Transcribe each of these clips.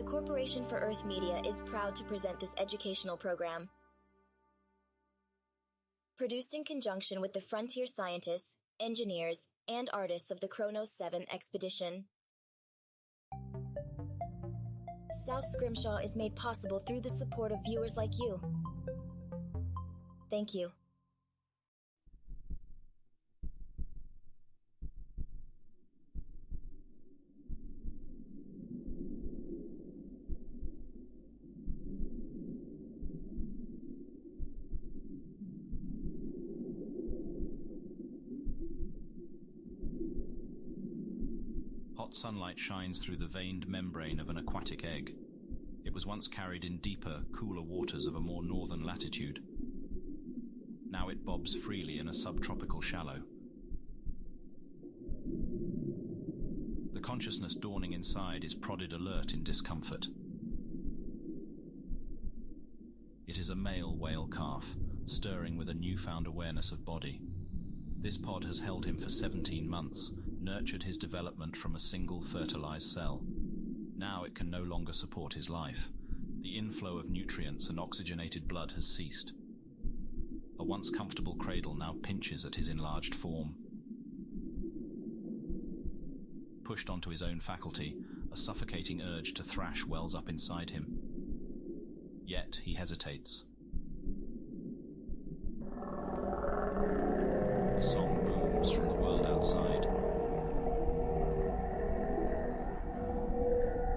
The Corporation for Earth Media is proud to present this educational program. Produced in conjunction with the frontier scientists, engineers, and artists of the Kronos 7 expedition. South Scrimshaw is made possible through the support of viewers like you. Thank you. Hot sunlight shines through the veined membrane of an aquatic egg. It was once carried in deeper, cooler waters of a more northern latitude. Now it bobs freely in a subtropical shallow. The consciousness dawning inside is prodded alert in discomfort. It is a male whale calf, stirring with a newfound awareness of body. This pod has held him for 17 months, nurtured his development from a single fertilized cell. Now it can no longer support his life. The inflow of nutrients and oxygenated blood has ceased. A once comfortable cradle now pinches at his enlarged form. Pushed onto his own faculty, a suffocating urge to thrash wells up inside him. Yet he hesitates. A song booms from the world outside.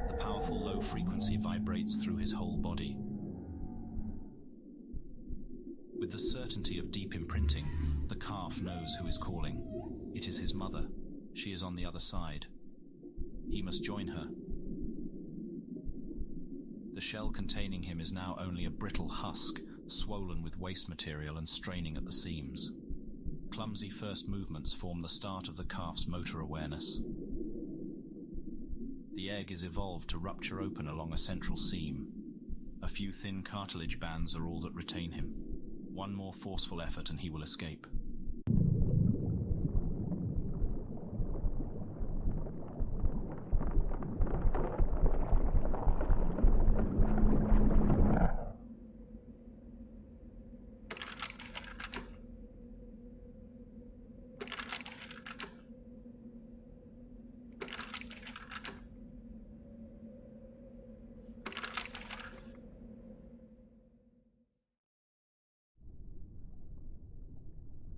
The powerful low frequency vibrates through his whole body. With the certainty of deep imprinting, the calf knows who is calling. It is his mother. She is on the other side. He must join her. The shell containing him is now only a brittle husk, swollen with waste material and straining at the seams. Clumsy first movements form the start of the calf's motor awareness. The egg is evolved to rupture open along a central seam. A few thin cartilage bands are all that retain him. One more forceful effort and he will escape.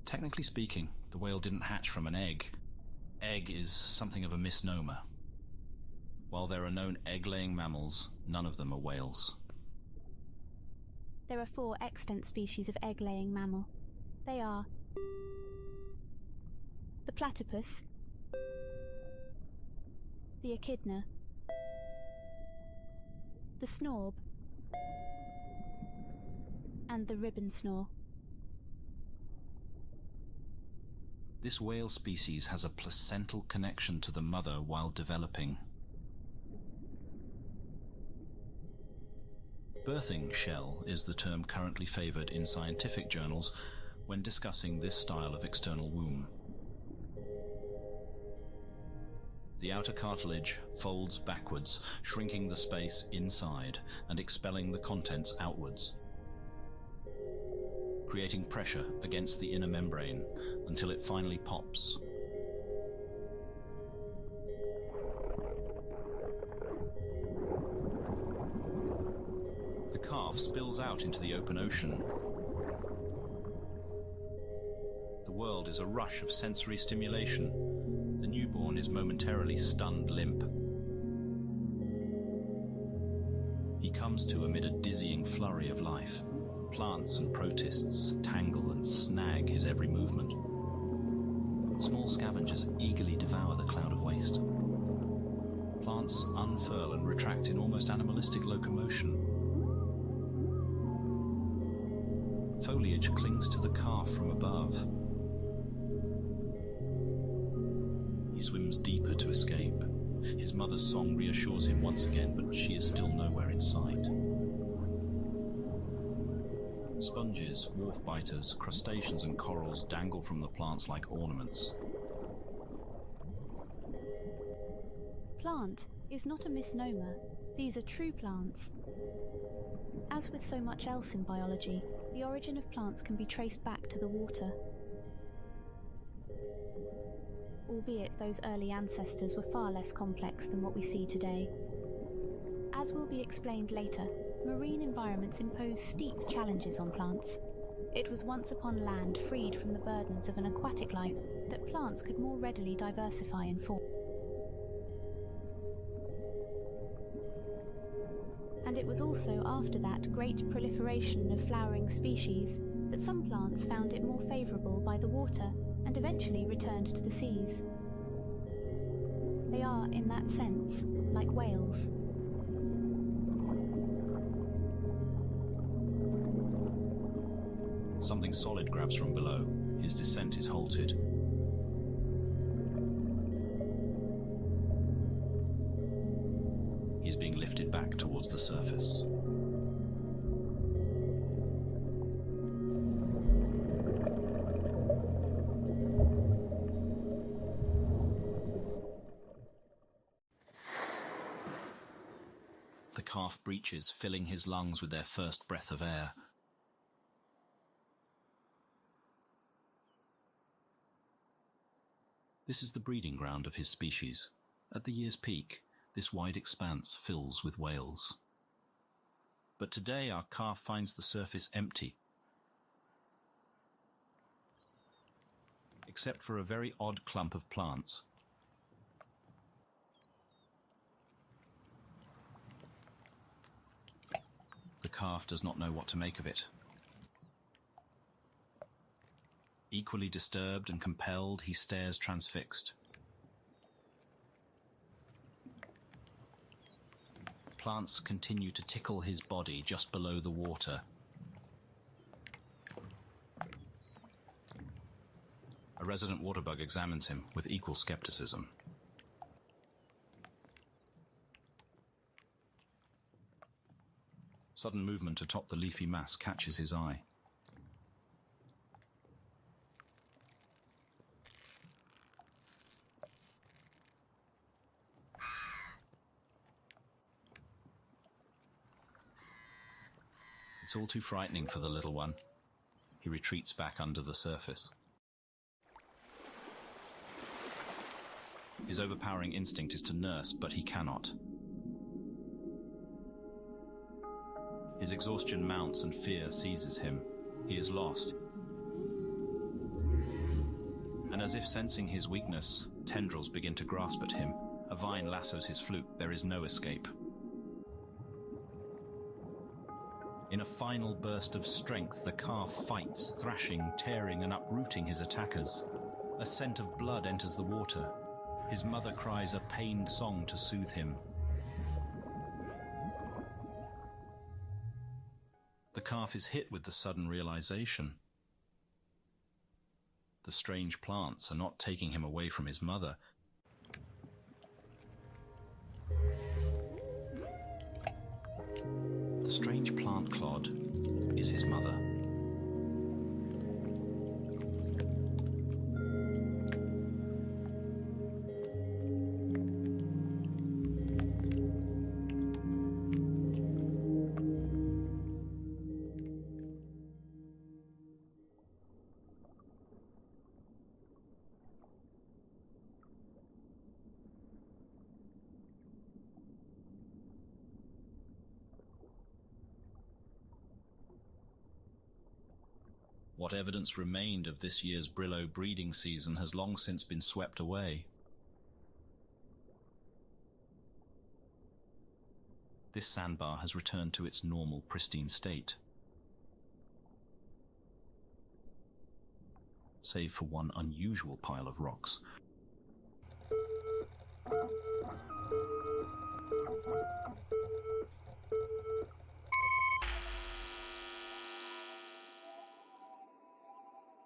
Technically speaking, the whale didn't hatch from an egg. Egg is something of a misnomer. While there are known egg-laying mammals, none of them are whales. There are 4 extant species of egg-laying mammal. They are the platypus, the echidna, the snorb, and the ribbon snore. This whale species has a placental connection to the mother while developing. Birthing shell is the term currently favored in scientific journals when discussing this style of external womb. The outer cartilage folds backwards, shrinking the space inside and expelling the contents outwards, creating pressure against the inner membrane until it finally pops. The calf spills out into the open ocean. The world is a rush of sensory stimulation. The newborn is momentarily stunned limp. He comes to amid a dizzying flurry of life. Plants and protists tangle and snag his every movement. Small scavengers eagerly devour the cloud of waste. Plants unfurl and retract in almost animalistic locomotion. Foliage clings to the calf from above. He swims deeper to escape. His mother's song reassures him once again, but she is still nowhere in sight. Sponges, wharf biters, crustaceans and corals dangle from the plants like ornaments. Plant is not a misnomer. These are true plants. As with so much else in biology, the origin of plants can be traced back to the water. Albeit those early ancestors were far less complex than what we see today. As will be explained later, marine environments impose steep challenges on plants. It was once upon land freed from the burdens of an aquatic life that plants could more readily diversify in form. And it was also after that great proliferation of flowering species that some plants found it more favourable by the water and eventually returned to the seas. They are, in that sense, like whales. Something solid grabs from below. His descent is halted. He is being lifted back towards the surface. The calf breaches, filling his lungs with their first breath of air. This is the breeding ground of his species. At the year's peak, this wide expanse fills with whales. But today our calf finds the surface empty, except for a very odd clump of plants. The calf does not know what to make of it. Equally disturbed and compelled, he stares transfixed. Plants continue to tickle his body just below the water. A resident waterbug examines him with equal skepticism. Sudden movement atop the leafy mass catches his eye. It's all too frightening for the little one. He retreats back under the surface. His overpowering instinct is to nurse, but he cannot. His exhaustion mounts and fear seizes him. He is lost. And as if sensing his weakness, tendrils begin to grasp at him. A vine lassos his fluke. There is no escape. In a final burst of strength, the calf fights, thrashing, tearing and uprooting his attackers. A scent of blood enters the water. His mother cries a pained song to soothe him. The calf is hit with the sudden realization. The strange plants are not taking him away from his mother. The strange plant clod is his mother. What evidence remained of this year's Brillo breeding season has long since been swept away. This sandbar has returned to its normal, pristine state, save for one unusual pile of rocks.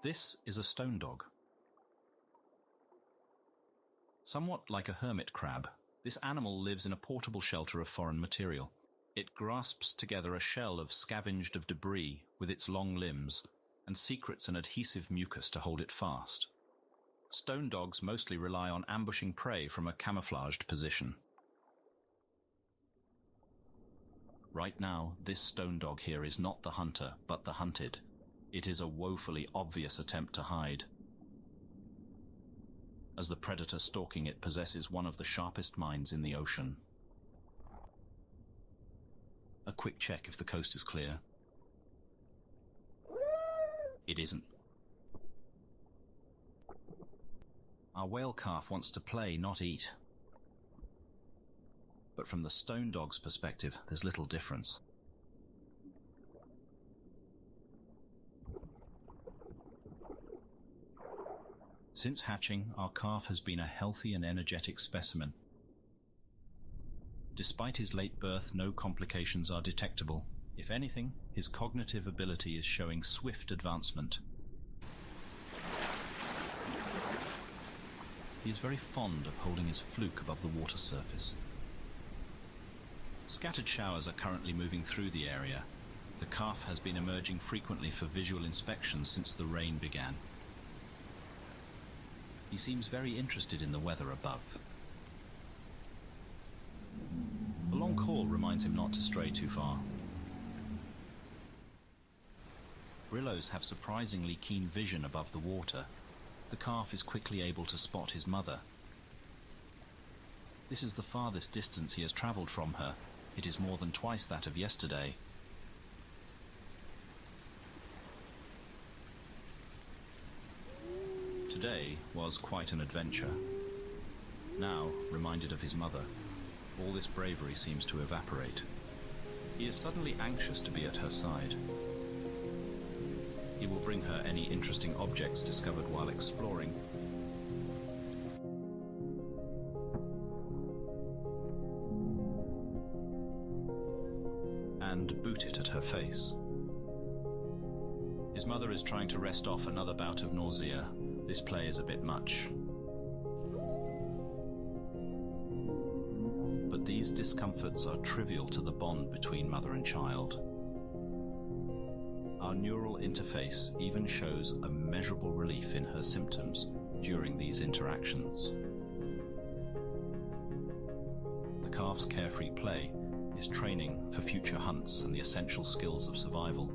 This is a stone dog. Somewhat like a hermit crab, this animal lives in a portable shelter of foreign material. It grasps together a shell of scavenged of debris with its long limbs and secretes an adhesive mucus to hold it fast. Stone dogs mostly rely on ambushing prey from a camouflaged position. Right now, this stone dog here is not the hunter, but the hunted. It is a woefully obvious attempt to hide, as the predator stalking it possesses one of the sharpest minds in the ocean. A quick check if the coast is clear. It isn't. Our whale calf wants to play, not eat. But from the stone dog's perspective, there's little difference. Since hatching, our calf has been a healthy and energetic specimen. Despite his late birth, no complications are detectable. If anything, his cognitive ability is showing swift advancement. He is very fond of holding his fluke above the water surface. Scattered showers are currently moving through the area. The calf has been emerging frequently for visual inspection since the rain began. He seems very interested in the weather above. A long call reminds him not to stray too far. Brillos have surprisingly keen vision above the water. The calf is quickly able to spot his mother. This is the farthest distance he has travelled from her. It is more than twice that of yesterday. Today was quite an adventure. Now, reminded of his mother, all this bravery seems to evaporate. He is suddenly anxious to be at her side. He will bring her any interesting objects discovered while exploring. And boot it at her face. His mother is trying to rest off another bout of nausea. This play is a bit much. But these discomforts are trivial to the bond between mother and child. Our neural interface even shows a measurable relief in her symptoms during these interactions. The calf's carefree play is training for future hunts and the essential skills of survival.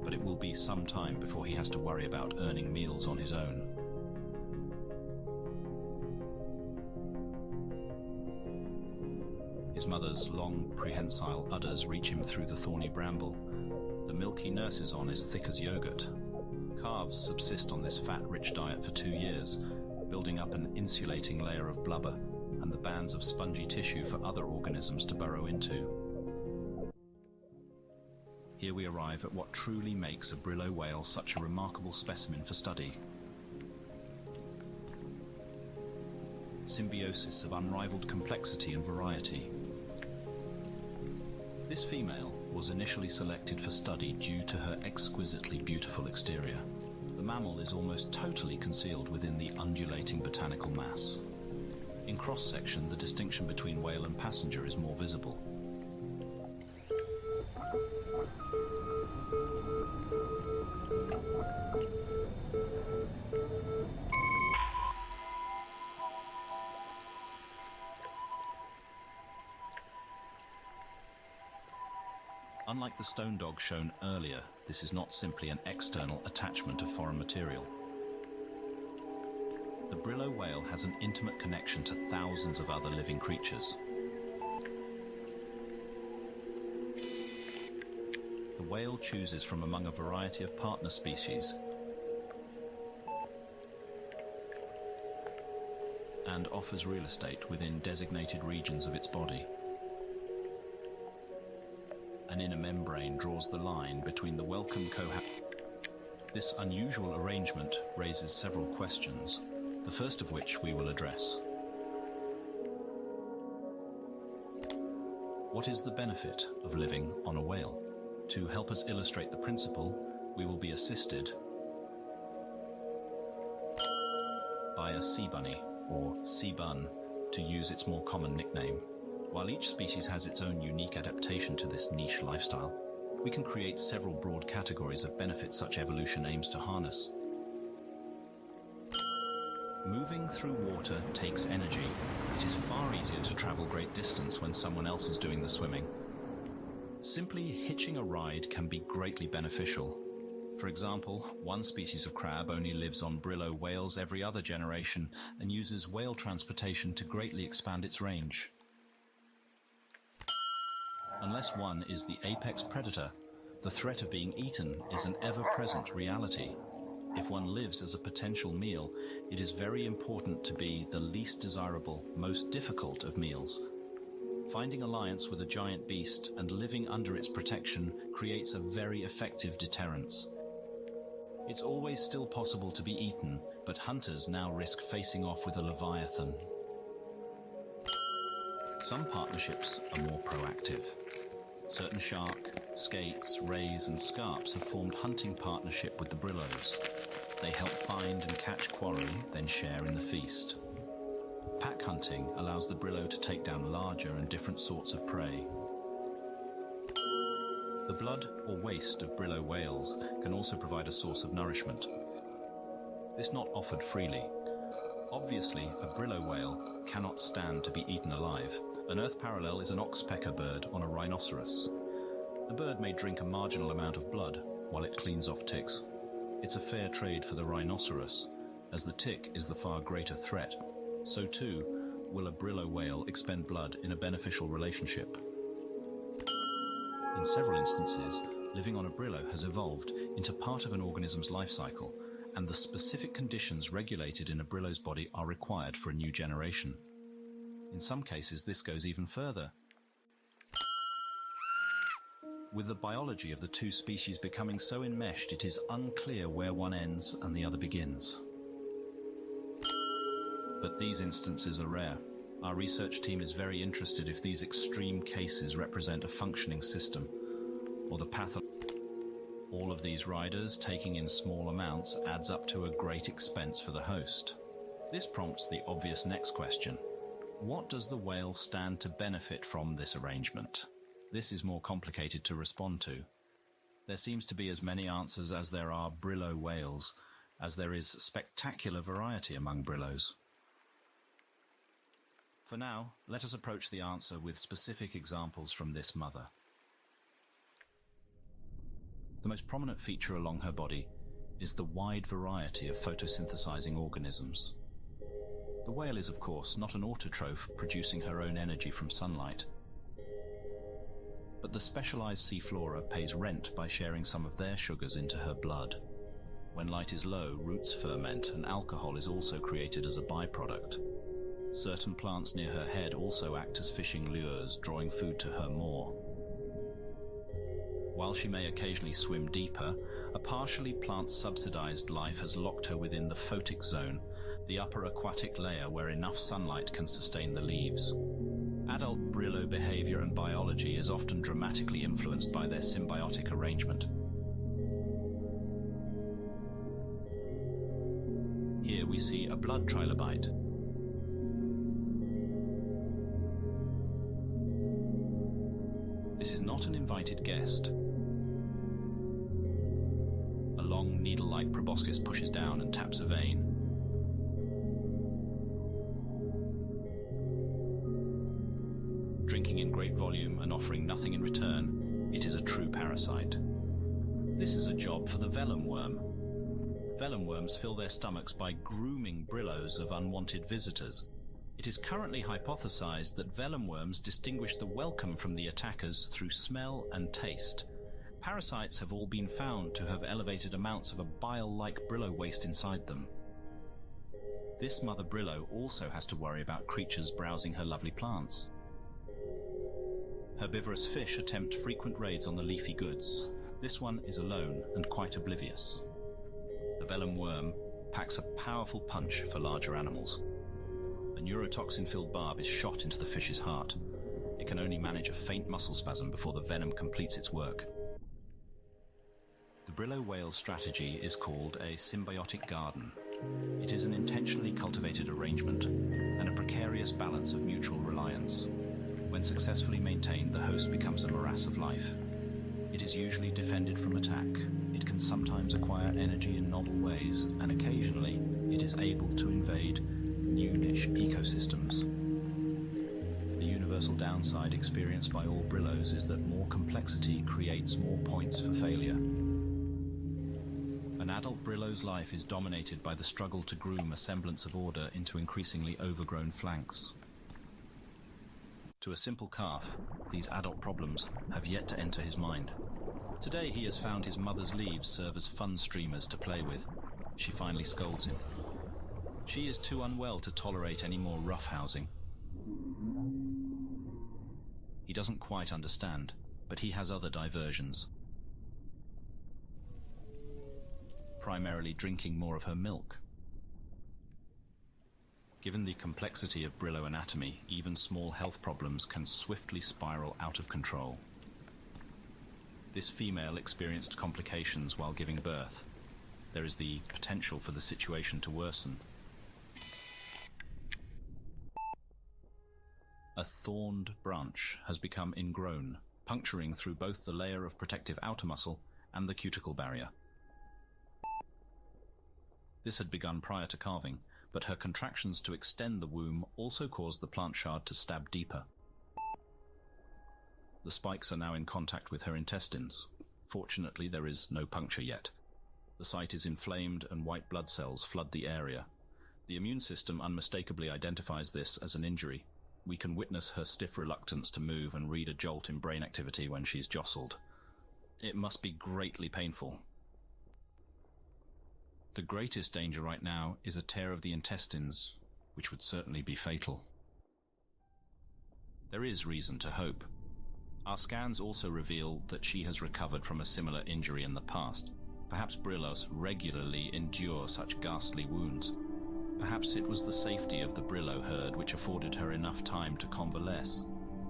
But it will be some time before he has to worry about earning meals on his own. His mother's long, prehensile udders reach him through the thorny bramble. The milk he nurses on is thick as yogurt. Calves subsist on this fat-rich diet for 2 years, building up an insulating layer of blubber and the bands of spongy tissue for other organisms to burrow into. Here we arrive at what truly makes a Brillo whale such a remarkable specimen for study. Symbiosis of unrivaled complexity and variety. This female was initially selected for study due to her exquisitely beautiful exterior. The mammal is almost totally concealed within the undulating botanical mass. In cross-section, the distinction between whale and passenger is more visible. Unlike the stone dog shown earlier, this is not simply an external attachment of foreign material. The Brillo whale has an intimate connection to thousands of other living creatures. The whale chooses from among a variety of partner species and offers real estate within designated regions of its body. An inner membrane draws the line between the welcome This unusual arrangement raises several questions, the first of which we will address. What is the benefit of living on a whale? To help us illustrate the principle, we will be assisted by a sea bunny, or sea bun, to use its more common nickname. While each species has its own unique adaptation to this niche lifestyle, we can create several broad categories of benefits such evolution aims to harness. Moving through water takes energy. It is far easier to travel great distance when someone else is doing the swimming. Simply hitching a ride can be greatly beneficial. For example, one species of crab only lives on Brillo whales every other generation and uses whale transportation to greatly expand its range. Unless one is the apex predator, the threat of being eaten is an ever-present reality. If one lives as a potential meal, it is very important to be the least desirable, most difficult of meals. Finding alliance with a giant beast and living under its protection creates a very effective deterrence. It's always still possible to be eaten, but hunters now risk facing off with a leviathan. Some partnerships are more proactive. Certain shark, skates, rays and scarps have formed hunting partnership with the Brillos. They help find and catch quarry, then share in the feast. Pack hunting allows the Brillo to take down larger and different sorts of prey. The blood or waste of Brillo whales can also provide a source of nourishment. This not offered freely. Obviously, a Brillo whale cannot stand to be eaten alive. An Earth parallel is an oxpecker bird on a rhinoceros. The bird may drink a marginal amount of blood while it cleans off ticks. It's a fair trade for the rhinoceros, as the tick is the far greater threat. So too will a Brillo whale expend blood in a beneficial relationship. In several instances, living on a Brillo has evolved into part of an organism's life cycle, and the specific conditions regulated in a Brillo's body are required for a new generation. In some cases, this goes even further. With the biology of the two species becoming so enmeshed, it is unclear where one ends and the other begins. But these instances are rare. Our research team is very interested if these extreme cases represent a functioning system, or the all of these riders taking in small amounts adds up to a great expense for the host. This prompts the obvious next question. What does the whale stand to benefit from this arrangement? This is more complicated to respond to. There seems to be as many answers as there are Brillo whales, as there is spectacular variety among Brillos. For now, let us approach the answer with specific examples from this mother. The most prominent feature along her body is the wide variety of photosynthesizing organisms. The whale is, of course, not an autotroph producing her own energy from sunlight. But the specialized sea flora pays rent by sharing some of their sugars into her blood. When light is low, roots ferment and alcohol is also created as a byproduct. Certain plants near her head also act as fishing lures, drawing food to her more. While she may occasionally swim deeper, a partially plant-subsidized life has locked her within the photic zone, the upper aquatic layer where enough sunlight can sustain the leaves. Adult Brillo behavior and biology is often dramatically influenced by their symbiotic arrangement. Here we see a blood trilobite. This is not an invited guest. A long needle-like proboscis pushes down and taps a vein. Drinking in great volume and offering nothing in return, it is a true parasite. This is a job for the vellum worm. Vellum worms fill their stomachs by grooming Brillos of unwanted visitors. It is currently hypothesized that vellum worms distinguish the welcome from the attackers through smell and taste. Parasites have all been found to have elevated amounts of a bile-like Brillo waste inside them. This mother Brillo also has to worry about creatures browsing her lovely plants. Herbivorous fish attempt frequent raids on the leafy goods. This one is alone and quite oblivious. The vellum worm packs a powerful punch for larger animals. A neurotoxin-filled barb is shot into the fish's heart. It can only manage a faint muscle spasm before the venom completes its work. The Brillo whale strategy is called a symbiotic garden. It is an intentionally cultivated arrangement and a precarious balance of mutual reliance. When successfully maintained, the host becomes a morass of life. It is usually defended from attack. It can sometimes acquire energy in novel ways, and occasionally it is able to invade new niche ecosystems. The universal downside experienced by all Brillos is that more complexity creates more points for failure. An adult Brillo's life is dominated by the struggle to groom a semblance of order into increasingly overgrown flanks. To a simple calf, these adult problems have yet to enter his mind. Today he has found his mother's leaves serve as fun streamers to play with. She finally scolds him. She is too unwell to tolerate any more roughhousing. He doesn't quite understand, but he has other diversions. Primarily drinking more of her milk. Given the complexity of Brillo anatomy, even small health problems can swiftly spiral out of control. This female experienced complications while giving birth. There is the potential for the situation to worsen. A thorned branch has become ingrown, puncturing through both the layer of protective outer muscle and the cuticle barrier. This had begun prior to calving, but her contractions to extend the womb also caused the plant shard to stab deeper. The spikes are now in contact with her intestines. Fortunately, there is no puncture yet. The site is inflamed and white blood cells flood the area. The immune system unmistakably identifies this as an injury. We can witness her stiff reluctance to move and read a jolt in brain activity when she's jostled. It must be greatly painful. The greatest danger right now is a tear of the intestines, which would certainly be fatal. There is reason to hope. Our scans also reveal that she has recovered from a similar injury in the past. Perhaps Brillos regularly endure such ghastly wounds. Perhaps it was the safety of the Brillo herd which afforded her enough time to convalesce.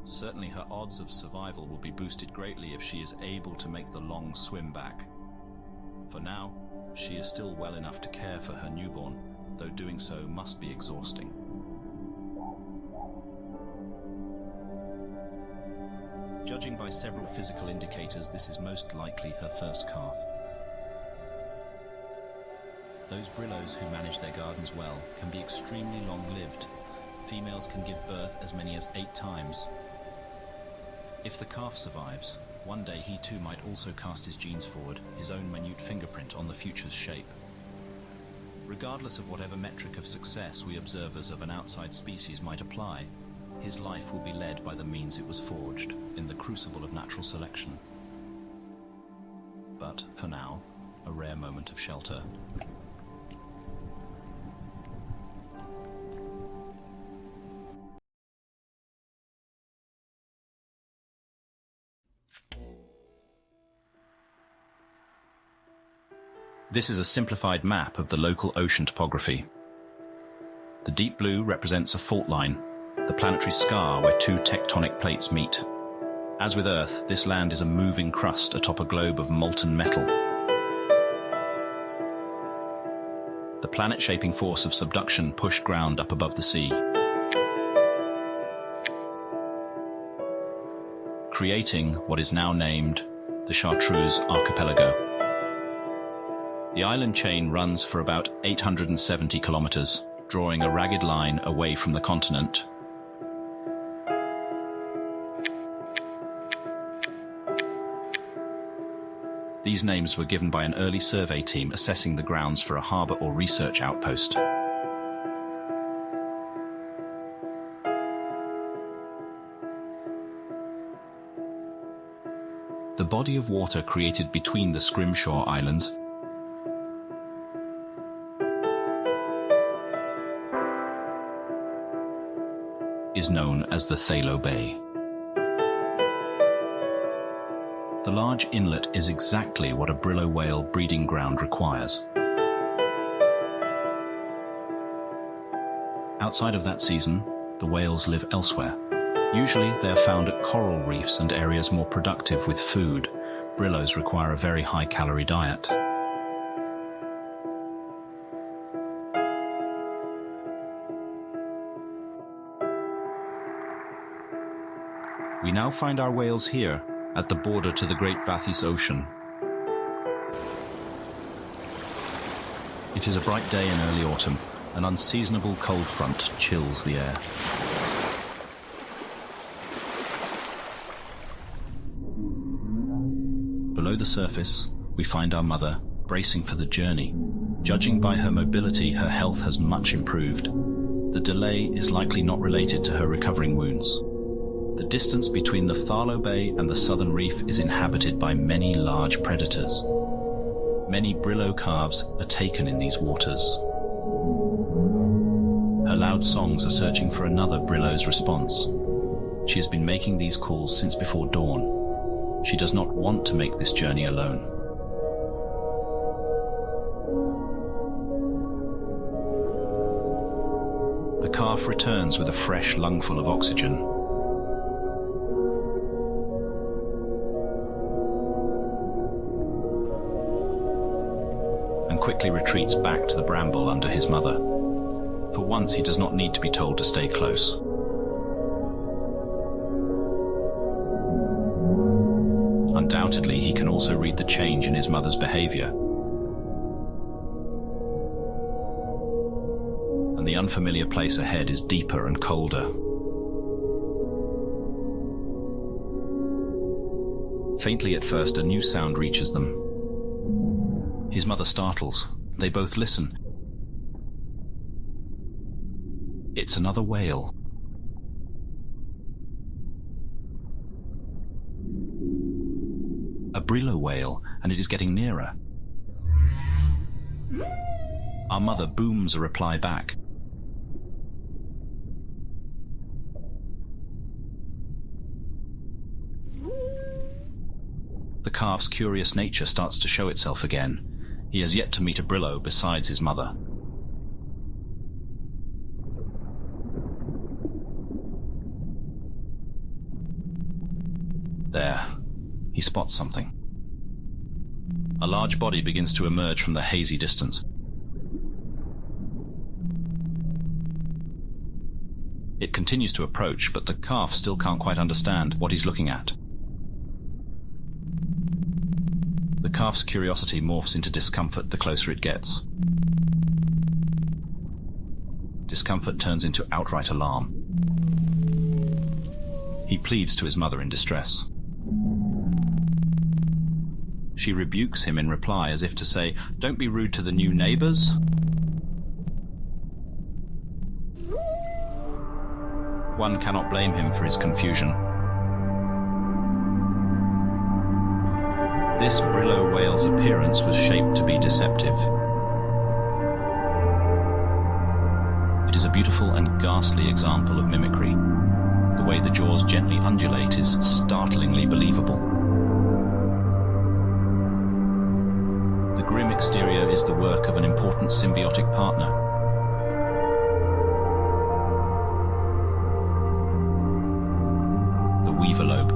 Certainly her odds of survival will be boosted greatly if she is able to make the long swim back. For now, she is still well enough to care for her newborn, though doing so must be exhausting. Judging by several physical indicators, this is most likely her first calf. Those Brillos who manage their gardens well can be extremely long-lived. Females can give birth as many as 8 times. If the calf survives, one day he too might also cast his genes forward, his own minute fingerprint on the future's shape. Regardless of whatever metric of success we observers of an outside species might apply, his life will be led by the means it was forged, in the crucible of natural selection. But, for now, a rare moment of shelter. This is a simplified map of the local ocean topography. The deep blue represents a fault line, the planetary scar where 2 tectonic plates meet. As with Earth, this land is a moving crust atop a globe of molten metal. The planet-shaping force of subduction pushed ground up above the sea, creating what is now named the Chartreuse Archipelago. The island chain runs for about 870 kilometers, drawing a ragged line away from the continent. These names were given by an early survey team assessing the grounds for a harbor or research outpost. The body of water created between the Scrimshaw Islands is known as the Thalo Bay. The large inlet is exactly what a Brillo whale breeding ground requires. Outside of that season, the whales live elsewhere. Usually they are found at coral reefs and areas more productive with food. Brillos require a very high-calorie diet. We now find our whales here, at the border to the Great Vathis Ocean. It is a bright day in early autumn. An unseasonable cold front chills the air. Below the surface, we find our mother bracing for the journey. Judging by her mobility, her health has much improved. The delay is likely not related to her recovering wounds. The distance between the Tharlo Bay and the southern reef is inhabited by many large predators. Many brillo calves are taken in these waters. Her loud songs are searching for another brillo's response. She has been making these calls since before dawn. She does not want to make this journey alone. The calf returns with a fresh lungful of oxygen. And quickly retreats back to the bramble under his mother. For once, he does not need to be told to stay close. Undoubtedly, he can also read the change in his mother's behavior. And the unfamiliar place ahead is deeper and colder. Faintly at first, a new sound reaches them. His mother startles. They both listen. It's another whale. A brillo whale, and it is getting nearer. Our mother booms a reply back. The calf's curious nature starts to show itself again. He has yet to meet a brillo besides his mother. There, he spots something. A large body begins to emerge from the hazy distance. It continues to approach, but the calf still can't quite understand what he's looking at. The calf's curiosity morphs into discomfort the closer it gets. Discomfort turns into outright alarm. He pleads to his mother in distress. She rebukes him in reply, as if to say, "Don't be rude to the new neighbors." One cannot blame him for his confusion. This brillo whale's appearance was shaped to be deceptive. It is a beautiful and ghastly example of mimicry. The way the jaws gently undulate is startlingly believable. The grim exterior is the work of an important symbiotic partner. The weaver lobe.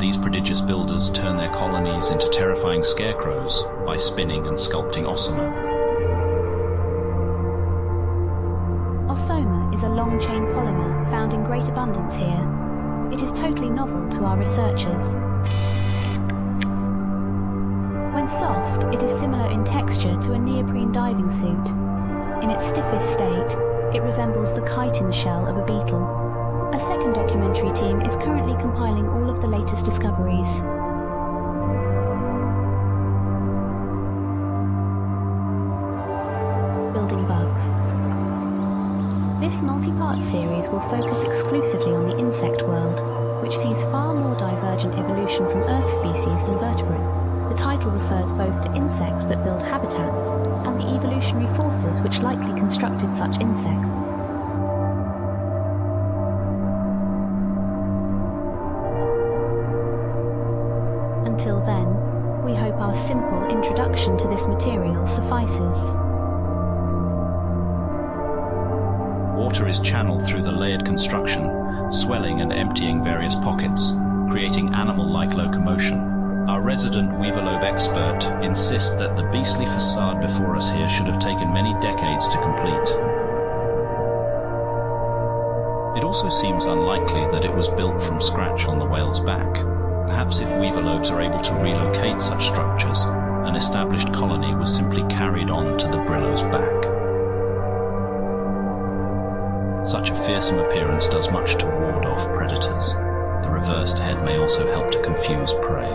These prodigious builders turn their colonies into terrifying scarecrows by spinning and sculpting osoma. Osoma is a long-chain polymer found in great abundance here. It is totally novel to our researchers. When soft, it is similar in texture to a neoprene diving suit. In its stiffest state, it resembles the chitin shell of a beetle. A second documentary team is currently compiling all of the latest discoveries. Building bugs. This multi-part series will focus exclusively on the insect world, which sees far more divergent evolution from Earth species than vertebrates. The title refers both to insects that build habitats and the evolutionary forces which likely constructed such insects. Until then, we hope our simple introduction to this material suffices. Water is channeled through the layered construction, swelling and emptying various pockets, creating animal-like locomotion. Our resident weaverlobe expert insists that the beastly facade before us here should have taken many decades to complete. It also seems unlikely that it was built from scratch on the whale's back. Perhaps if weaverlobes are able to relocate such structures, an established colony was simply carried on to the brillo's back. Such a fearsome appearance does much to ward off predators. The reversed head may also help to confuse prey.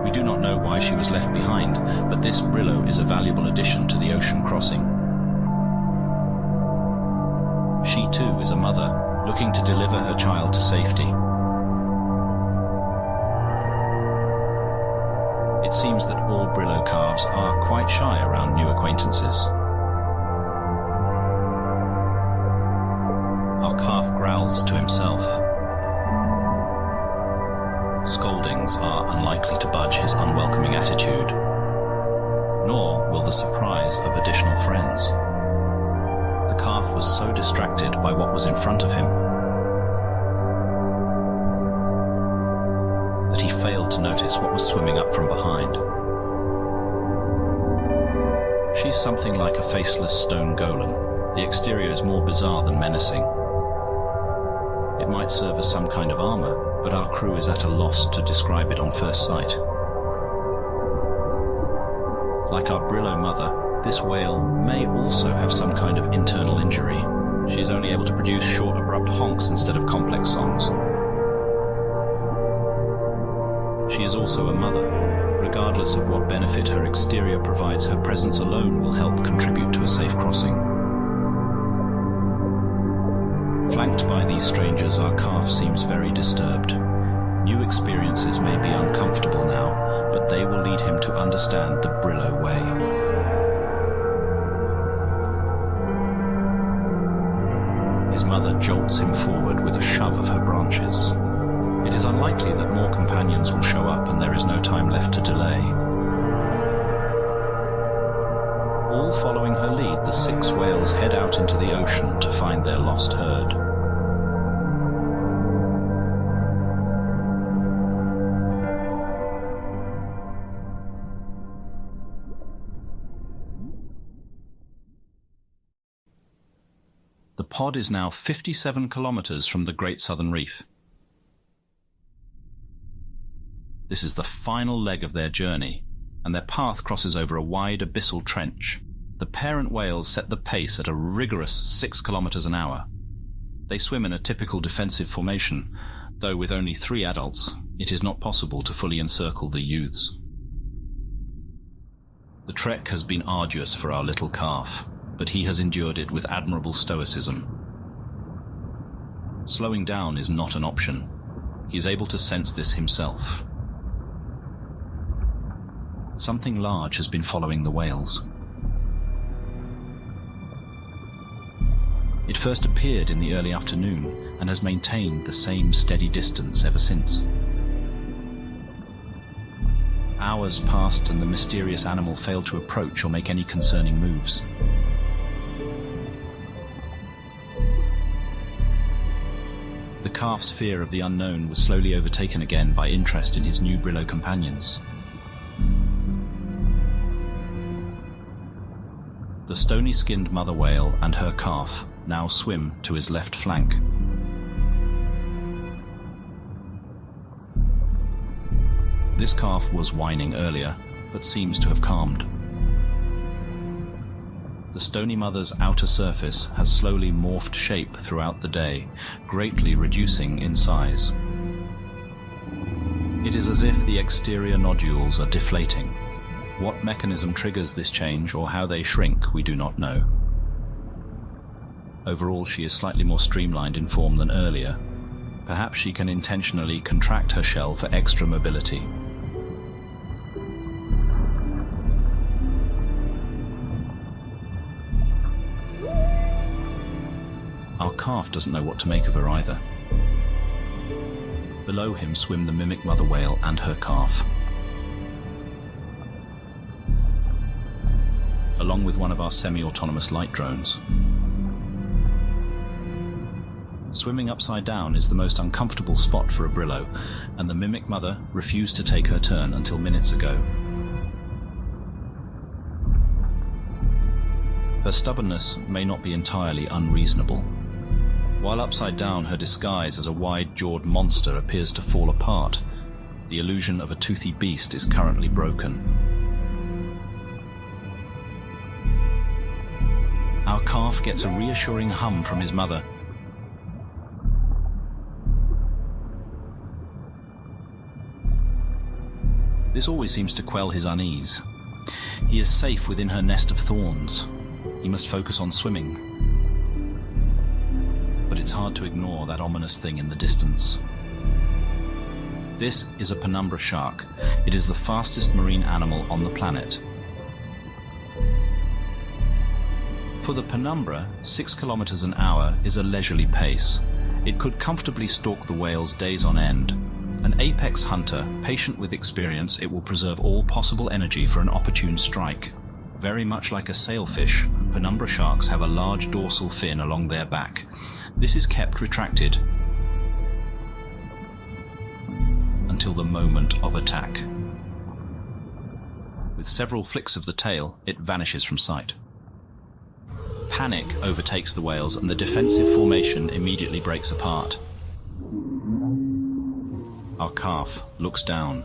We do not know why she was left behind, but this Brillo is a valuable addition to the ocean crossing. She too is a mother, looking to deliver her child to safety. It seems that all Brillo calves are quite shy around new acquaintances. Our calf growls to himself. Scoldings are unlikely to budge his unwelcoming attitude, nor will the surprise of additional friends. The calf was so distracted by what was in front of him that he failed to notice what was swimming up from behind. She's something like a faceless stone golem. The exterior is more bizarre than menacing. It might serve as some kind of armor, but our crew is at a loss to describe it on first sight. Like our Brillo mother, this whale may also have some kind of internal injury. She is only able to produce short, abrupt honks instead of complex songs. She is also a mother. Regardless of what benefit her exterior provides, her presence alone will help contribute to a safe crossing. Flanked by these strangers, our calf seems very disturbed. New experiences may be uncomfortable now, but they will lead him to understand the Brillo way. His mother jolts him forward with a shove of her branches. It is unlikely that more companions will show up, and there is no time left to delay. All following her lead, the 6 whales head out into the ocean to find their lost herd. The pod is now 57 kilometers from the Great Southern Reef. This is the final leg of their journey, and their path crosses over a wide abyssal trench. The parent whales set the pace at a rigorous 6 kilometers an hour. They swim in a typical defensive formation, though with only 3 adults, it is not possible to fully encircle the youths. The trek has been arduous for our little calf, but he has endured it with admirable stoicism. Slowing down is not an option. He is able to sense this himself. Something large has been following the whales. It first appeared in the early afternoon and has maintained the same steady distance ever since. Hours passed and the mysterious animal failed to approach or make any concerning moves. The calf's fear of the unknown was slowly overtaken again by interest in his new Brillo companions. The stony-skinned mother whale and her calf now swim to his left flank. This calf was whining earlier, but seems to have calmed. The stony mother's outer surface has slowly morphed shape throughout the day, greatly reducing in size. It is as if the exterior nodules are deflating. What mechanism triggers this change or how they shrink, we do not know. Overall, she is slightly more streamlined in form than earlier. Perhaps she can intentionally contract her shell for extra mobility. Our calf doesn't know what to make of her either. Below him swim the mimic mother whale and her calf, along with one of our semi-autonomous light drones. Swimming upside down is the most uncomfortable spot for a Brillo, and the mimic mother refused to take her turn until minutes ago. Her stubbornness may not be entirely unreasonable. While upside down, her disguise as a wide-jawed monster appears to fall apart. The illusion of a toothy beast is currently broken. Our calf gets a reassuring hum from his mother. This always seems to quell his unease. He is safe within her nest of thorns. He must focus on swimming. But it's hard to ignore that ominous thing in the distance. This is a penumbra shark. It is the fastest marine animal on the planet. For the penumbra, 6 kilometers an hour is a leisurely pace. It could comfortably stalk the whales days on end. An apex hunter, patient with experience, it will preserve all possible energy for an opportune strike. Very much like a sailfish, penumbra sharks have a large dorsal fin along their back. This is kept retracted until the moment of attack. With several flicks of the tail, it vanishes from sight. Panic overtakes the whales and the defensive formation immediately breaks apart. Our calf looks down.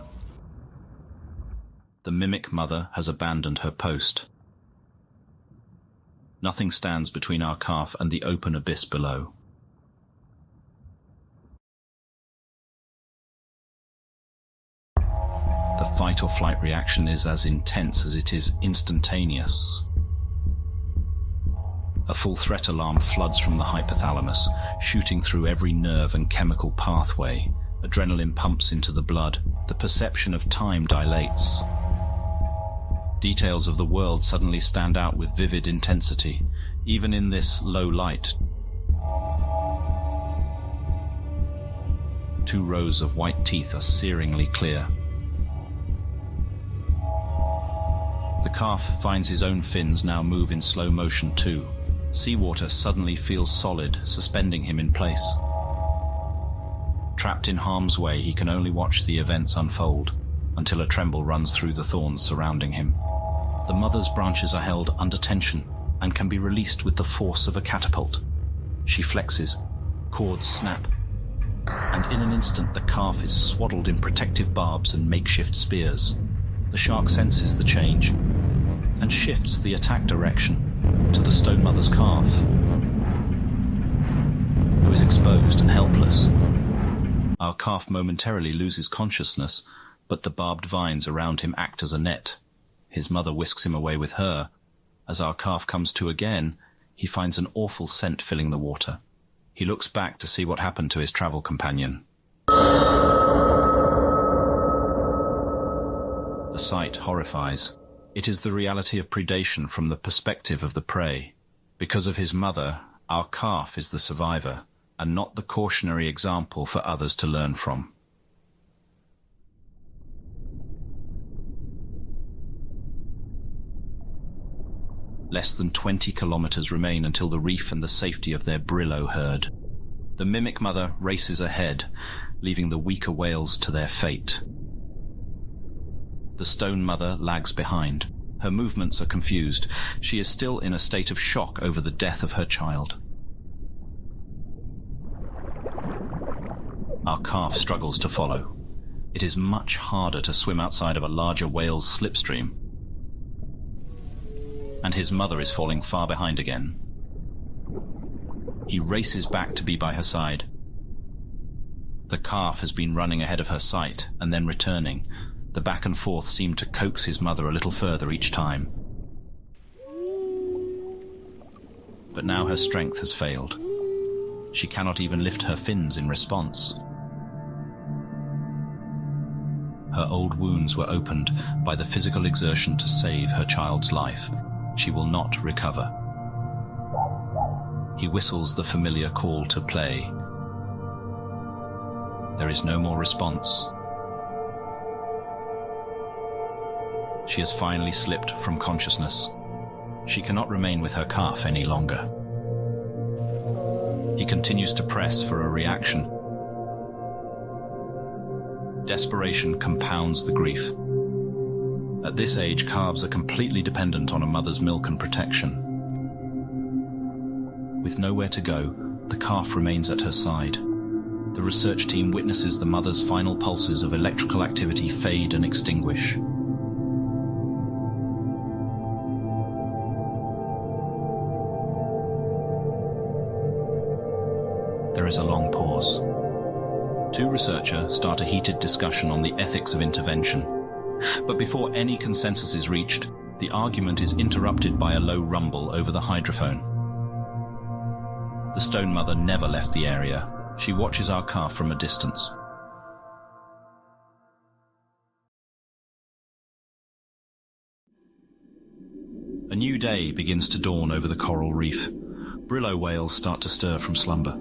The mimic mother has abandoned her post. Nothing stands between our calf and the open abyss below. The fight or flight reaction is as intense as it is instantaneous. A full threat alarm floods from the hypothalamus, shooting through every nerve and chemical pathway. Adrenaline pumps into the blood. The perception of time dilates. Details of the world suddenly stand out with vivid intensity, even in this low light. 2 rows of white teeth are searingly clear. The calf finds his own fins now move in slow motion too. Seawater suddenly feels solid, suspending him in place. Trapped in harm's way, he can only watch the events unfold, until a tremble runs through the thorns surrounding him. The mother's branches are held under tension, and can be released with the force of a catapult. She flexes, cords snap, and in an instant the calf is swaddled in protective barbs and makeshift spears. The shark senses the change, and shifts the attack direction to the stone mother's calf, who is exposed and helpless. Our calf momentarily loses consciousness, but the barbed vines around him act as a net. His mother whisks him away with her. As our calf comes to again, he finds an awful scent filling the water. He looks back to see what happened to his travel companion. The sight horrifies. It is the reality of predation from the perspective of the prey. Because of his mother, our calf is the survivor, and not the cautionary example for others to learn from. Less than 20 kilometers remain until the reef and the safety of their Brillo herd. The mimic mother races ahead, leaving the weaker whales to their fate. The stone mother lags behind. Her movements are confused. She is still in a state of shock over the death of her child. Our calf struggles to follow. It is much harder to swim outside of a larger whale's slipstream. And his mother is falling far behind again. He races back to be by her side. The calf has been running ahead of her sight and then returning. The back and forth seem to coax his mother a little further each time. But now her strength has failed. She cannot even lift her fins in response. Her old wounds were opened by the physical exertion to save her child's life. She will not recover. He whistles the familiar call to play. There is no more response. She has finally slipped from consciousness. She cannot remain with her calf any longer. He continues to press for a reaction. Desperation compounds the grief. At this age, calves are completely dependent on a mother's milk and protection. With nowhere to go, the calf remains at her side. The research team witnesses the mother's final pulses of electrical activity fade and extinguish. There is a long pause. Two researchers start a heated discussion on the ethics of intervention. But before any consensus is reached, the argument is interrupted by a low rumble over the hydrophone. The Stone Mother never left the area. She watches our calf from a distance. A new day begins to dawn over the coral reef. Brillo whales start to stir from slumber.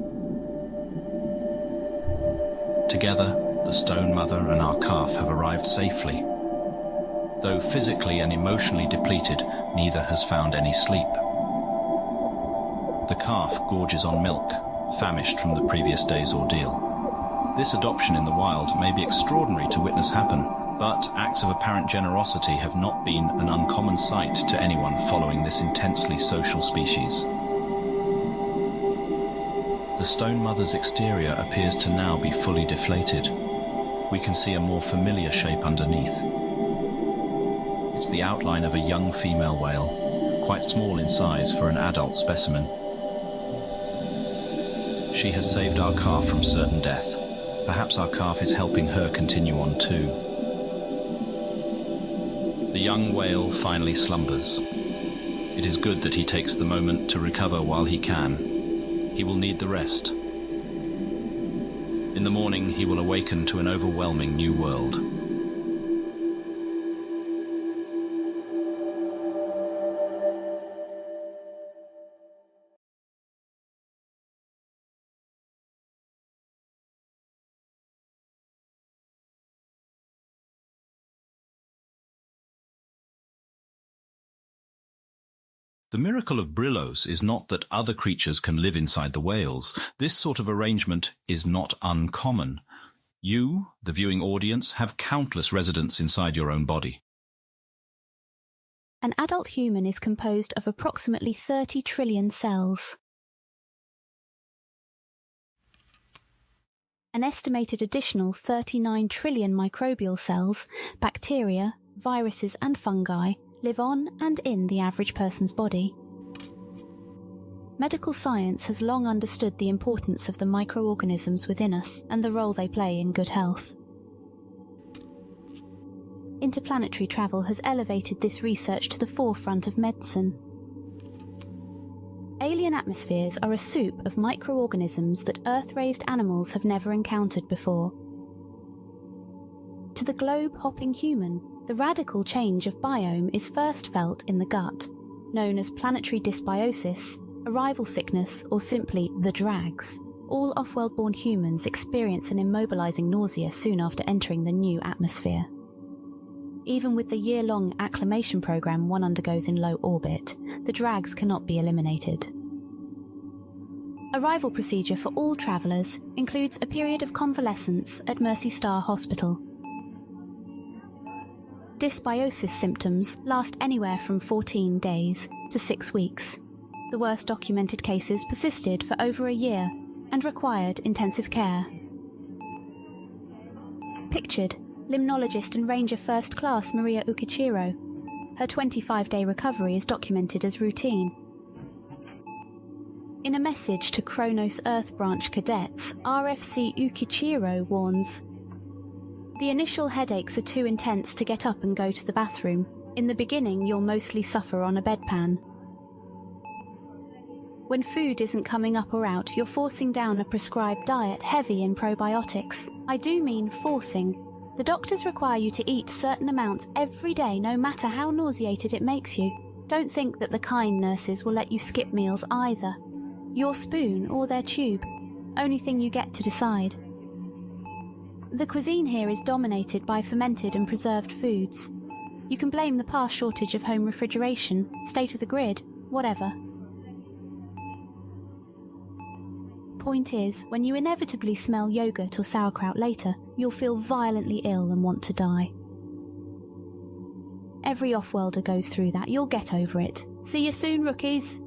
Together, the Stone Mother and our calf have arrived safely. Though physically and emotionally depleted, neither has found any sleep. The calf gorges on milk, famished from the previous day's ordeal. This adoption in the wild may be extraordinary to witness happen, but acts of apparent generosity have not been an uncommon sight to anyone following this intensely social species. The Stone Mother's exterior appears to now be fully deflated. We can see a more familiar shape underneath. It's the outline of a young female whale, quite small in size for an adult specimen. She has saved our calf from certain death. Perhaps our calf is helping her continue on too. The young whale finally slumbers. It is good that he takes the moment to recover while he can. He will need the rest. In the morning, he will awaken to an overwhelming new world. The miracle of Brillos is not that other creatures can live inside the whales. This sort of arrangement is not uncommon. You, the viewing audience, have countless residents inside your own body. An adult human is composed of approximately 30 trillion cells. An estimated additional 39 trillion microbial cells, bacteria, viruses and fungi live on and in the average person's body. Medical science has long understood the importance of the microorganisms within us and the role they play in good health. Interplanetary travel has elevated this research to the forefront of medicine. Alien atmospheres are a soup of microorganisms that Earth-raised animals have never encountered before. To the globe-hopping human, the radical change of biome is first felt in the gut, known as planetary dysbiosis, arrival sickness, or simply the drags. All off-world-born humans experience an immobilizing nausea soon after entering the new atmosphere. Even with the year-long acclimation program one undergoes in low orbit, the drags cannot be eliminated. Arrival procedure for all travellers includes a period of convalescence at Mercy Star Hospital. Dysbiosis symptoms last anywhere from 14 days to 6 weeks. The worst documented cases persisted for over a year and required intensive care. Pictured, limnologist and ranger first class Maria Ukichiro. Her 25-day recovery is documented as routine. In a message to Kronos Earth Branch cadets, RFC Ukichiro warns, "The initial headaches are too intense to get up and go to the bathroom. In the beginning, you'll mostly suffer on a bedpan. When food isn't coming up or out, you're forcing down a prescribed diet heavy in probiotics. I do mean forcing. The doctors require you to eat certain amounts every day, no matter how nauseated it makes you. Don't think that the kind nurses will let you skip meals either. Your spoon or their tube. Only thing you get to decide. The cuisine here is dominated by fermented and preserved foods. You can blame the past shortage of home refrigeration, state of the grid, whatever. Point is, when you inevitably smell yogurt or sauerkraut later, you'll feel violently ill and want to die. Every off-worlder goes through that. You'll get over it. See you soon, rookies!"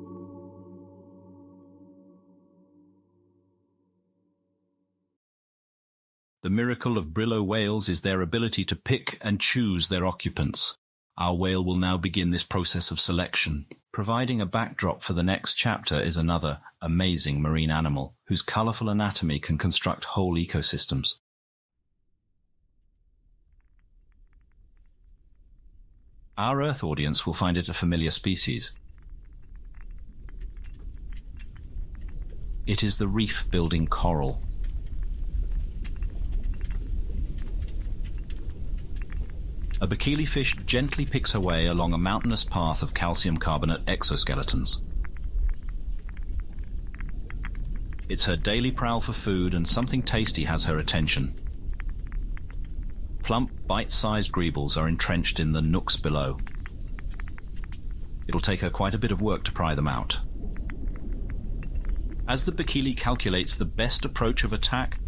The miracle of Brillo whales is their ability to pick and choose their occupants. Our whale will now begin this process of selection. Providing a backdrop for the next chapter is another amazing marine animal whose colourful anatomy can construct whole ecosystems. Our Earth audience will find it a familiar species. It is the reef-building coral. A bikini fish gently picks her way along a mountainous path of calcium carbonate exoskeletons. It's her daily prowl for food, and something tasty has her attention. Plump, bite-sized greebles are entrenched in the nooks below. It'll take her quite a bit of work to pry them out. As the bikini calculates the best approach of attack,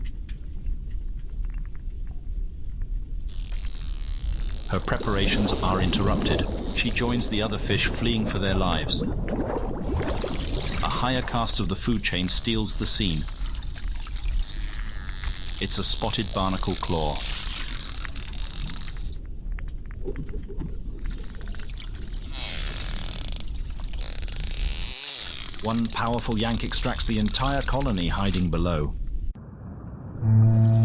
her preparations are interrupted. She joins the other fish fleeing for their lives. A higher caste of the food chain steals the scene. It's a spotted barnacle claw. One powerful yank extracts the entire colony hiding below.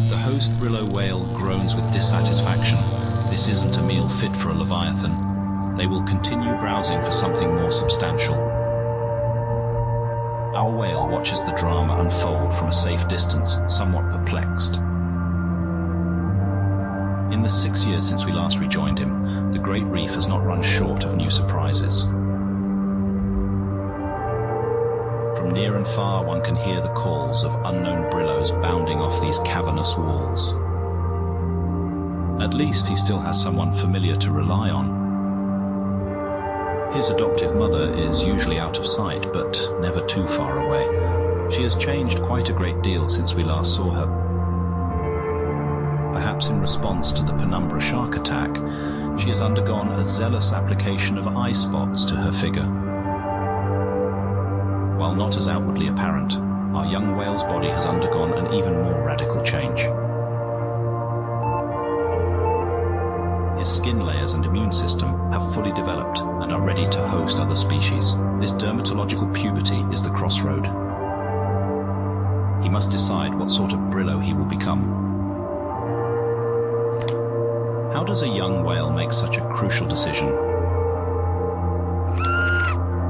The host Brillo whale groans with dissatisfaction. This isn't a meal fit for a leviathan. They will continue browsing for something more substantial. Our whale watches the drama unfold from a safe distance, somewhat perplexed. In the 6 years since we last rejoined him, the Great Reef has not run short of new surprises. From near and far, one can hear the calls of unknown brillos bounding off these cavernous walls. At least he still has someone familiar to rely on. His adoptive mother is usually out of sight, but never too far away. She has changed quite a great deal since we last saw her. Perhaps in response to the Penumbra shark attack, she has undergone a zealous application of eye spots to her figure. While not as outwardly apparent, our young whale's body has undergone an even more radical change. His skin layers and immune system have fully developed and are ready to host other species. This dermatological puberty is the crossroad. He must decide what sort of Brillo he will become. How does a young whale make such a crucial decision?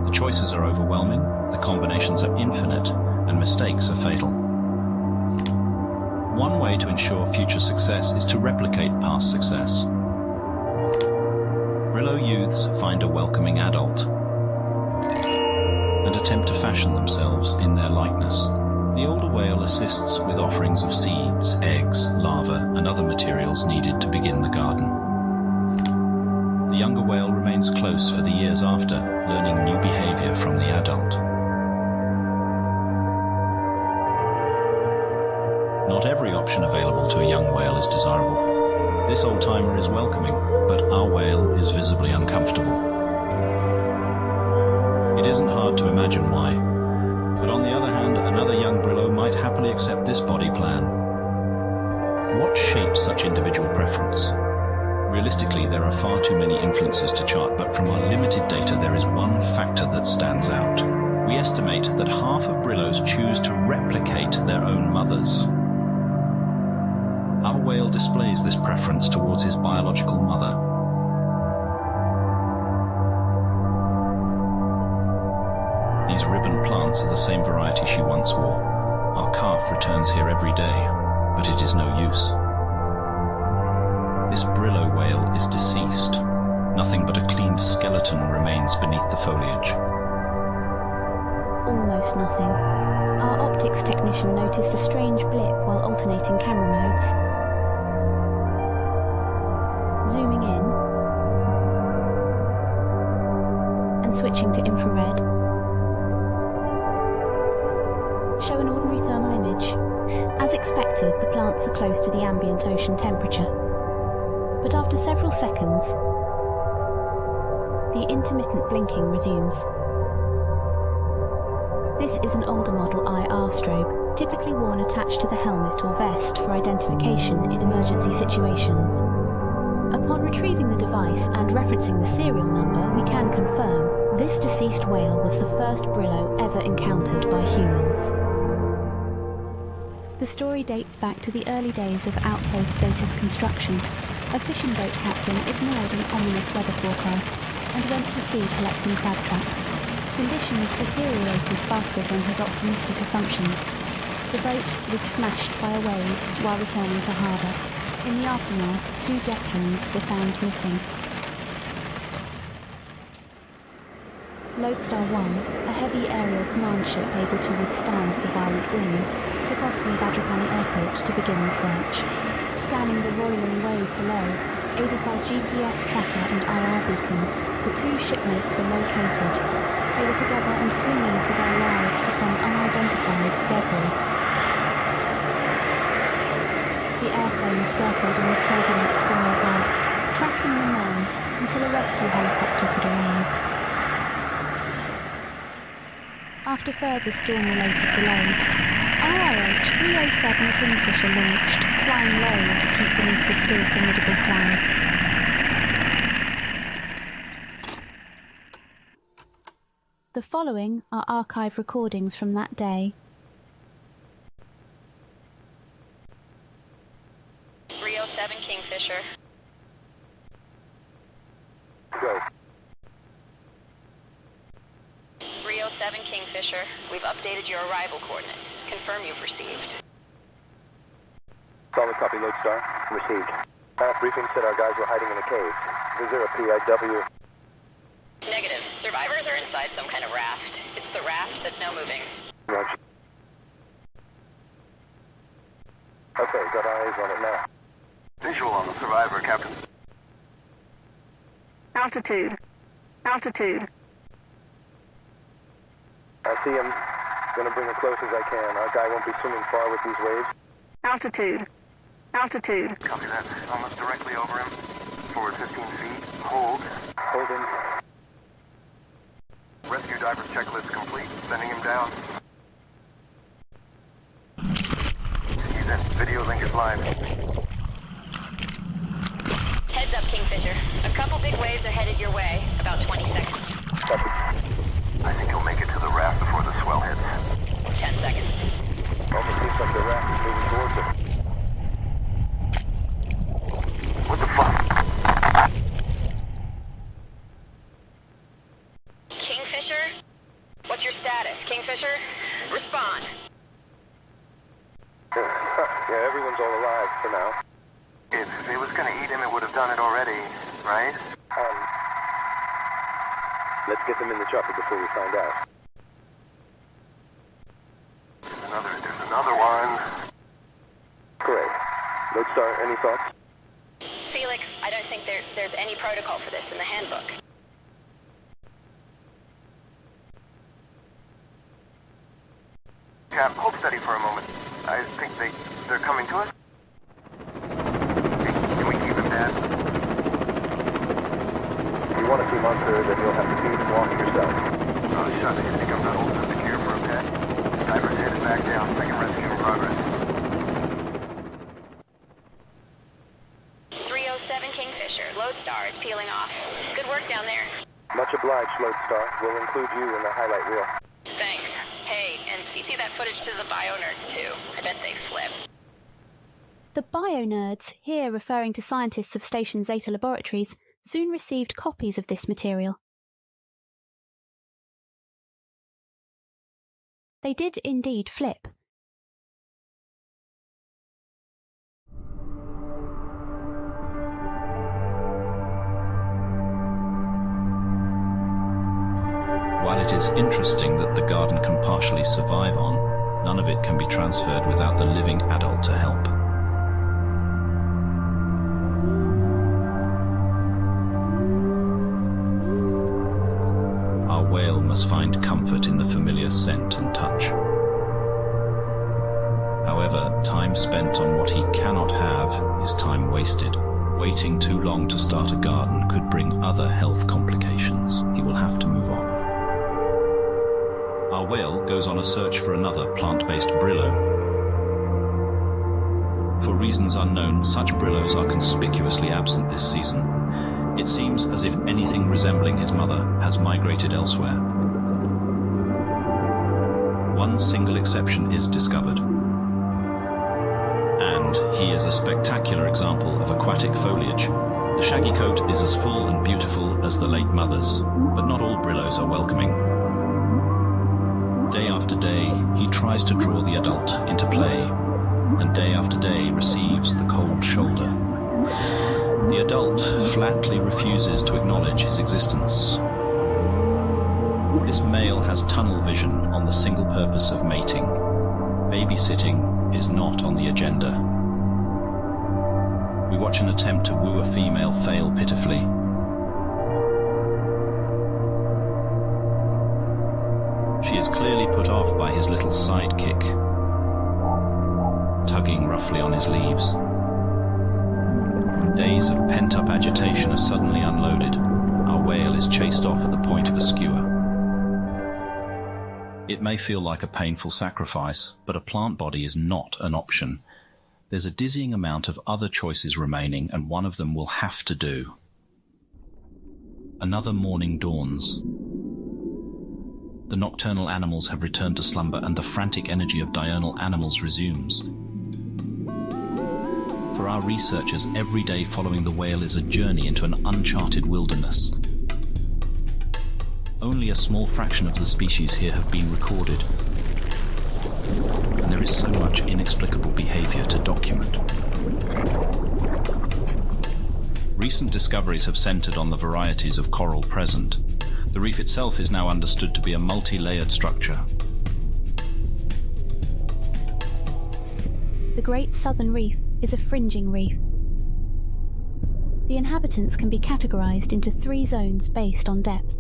The choices are overwhelming, the combinations are infinite, and mistakes are fatal. One way to ensure future success is to replicate past success. Brillo youths find a welcoming adult and attempt to fashion themselves in their likeness. The older whale assists with offerings of seeds, eggs, larvae, and other materials needed to begin the garden. The younger whale remains close for the years after, learning new behavior from the adult. Not every option available to a young whale is desirable. This old-timer is welcoming, but our whale is visibly uncomfortable. It isn't hard to imagine why, but on the other hand, another young Brillo might happily accept this body plan. What shapes such individual preference? Realistically, there are far too many influences to chart, but from our limited data, there is one factor that stands out. We estimate that half of Brillos choose to replicate their own mothers. Our whale displays this preference towards his biological mother. These ribbon plants are the same variety she once wore. Our calf returns here every day, but it is no use. This Brillo whale is deceased. Nothing but a cleaned skeleton remains beneath the foliage. Almost nothing. Our optics technician noticed a strange blip while alternating camera modes. Zooming in and switching to infrared. Show an ordinary thermal image. As expected, the plants are close to the ambient ocean temperature. But after several seconds, the intermittent blinking resumes. This is an older model IR strobe, typically worn attached to the helmet or vest for identification in emergency situations. Upon retrieving the device and referencing the serial number, we can confirm this deceased whale was the first Brillo ever encountered by humans. The story dates back to the early days of Outpost Zeta's construction. a fishing boat captain ignored an ominous weather forecast and went to sea collecting crab traps. Conditions deteriorated faster than his optimistic assumptions. The boat was smashed by a wave while returning to harbour. In the aftermath, 2 deckhands were found missing. Lodestar 1, a heavy aerial command ship able to withstand the violent winds, took off from Vajrapani Airport to begin the search. Scanning the roiling wave below, aided by GPS tracker and IR beacons, the 2 shipmates were located. They were together and clinging for their lives to some unidentified debris. The airplane circled in the turbulent sky above, tracking the men until a rescue helicopter could arrive. After further storm-related delays, RIH-307 Kingfisher launched, flying low to keep beneath the still formidable clouds. The following are archive recordings from that day. 307 Kingfisher. Go. 307 Kingfisher, we've updated your arrival coordinates. Confirm you've received. Solid copy, Lodestar. Received. Briefing said our guys were hiding in a cave. Is there a PIW? Negative. Survivors are inside some kind of raft. It's the raft that's now moving. Roger. Okay, got eyes on it now. Visual on the survivor, Captain. Altitude. Altitude. I see him. Gonna bring it close as I can. Our guy won't be swimming far with these waves. Altitude. Altitude. Copy that. Almost directly over him. Forward 15 feet. Hold. Holding. Rescue diver's checklist complete. Sending him down. He's in. Video link is live. Heads up, Kingfisher. A couple big waves are headed your way. About 20 seconds. Copy. I think he'll make it to the raft before the swell hits. 10 seconds. Almost seems like the raft is moving towards it. What the fuck? Kingfisher? What's your status, Kingfisher? Respond. Yeah, everyone's all alive for now. If it was gonna eat him, it would have done it already, right? Let's get them in the chopper before we find out. There's another one. Great. Lodestar, any thoughts? Felix, I don't think there's any protocol for this in the handbook. Cap, hold steady for a moment. I think they're coming to us. Hey, can we keep him dead? If you want to see Monster, then you'll have to feed and walk yourself. Oh, shut it. You think I'm not old enough to care for a pet? Diver's headed back down. Second rescue in progress. 307 Kingfisher. Lodestar is peeling off. Good work down there. Much obliged, Lodestar. We'll include you in the highlight reel. Thanks. Hey, and CC that footage to the bio nerds too. I bet they flip. The bio-nerds, here referring to scientists of Station Zeta Laboratories, soon received copies of this material. They did indeed flip. While it is interesting that the garden can partially survive on, none of it can be transferred without the living adult to help. Our whale must find comfort in the familiar scent and touch. However, time spent on what he cannot have is time wasted. Waiting too long to start a garden could bring other health complications. He will have to move on. Our whale goes on a search for another plant-based Brillo. For reasons unknown, such Brillos are conspicuously absent this season. It seems as if anything resembling his mother has migrated elsewhere. One single exception is discovered. And and he is a spectacular example of aquatic foliage. The shaggy coat is as full and beautiful as the late mother's, but not all Brillos are welcoming. Day after day, he tries to draw the adult into play, and day after day receives the cold shoulder. The adult flatly refuses to acknowledge his existence. This male has tunnel vision on the single purpose of mating. Babysitting is not on the agenda. We watch an attempt to woo a female fail pitifully. She is clearly put off by his little sidekick, tugging roughly on his leaves. Days of pent-up agitation are suddenly unloaded. Our whale is chased off at the point of a skewer. It may feel like a painful sacrifice, but a plant body is not an option. There's a dizzying amount of other choices remaining, and one of them will have to do. Another morning dawns. The nocturnal animals have returned to slumber, and the frantic energy of diurnal animals resumes. For our researchers, every day following the whale is a journey into an uncharted wilderness. Only a small fraction of the species here have been recorded, and there is so much inexplicable behavior to document. Recent discoveries have centered on the varieties of coral present. The reef itself is now understood to be a multi-layered structure. The Great Southern Reef is a fringing reef. The inhabitants can be categorized into 3 zones based on depth.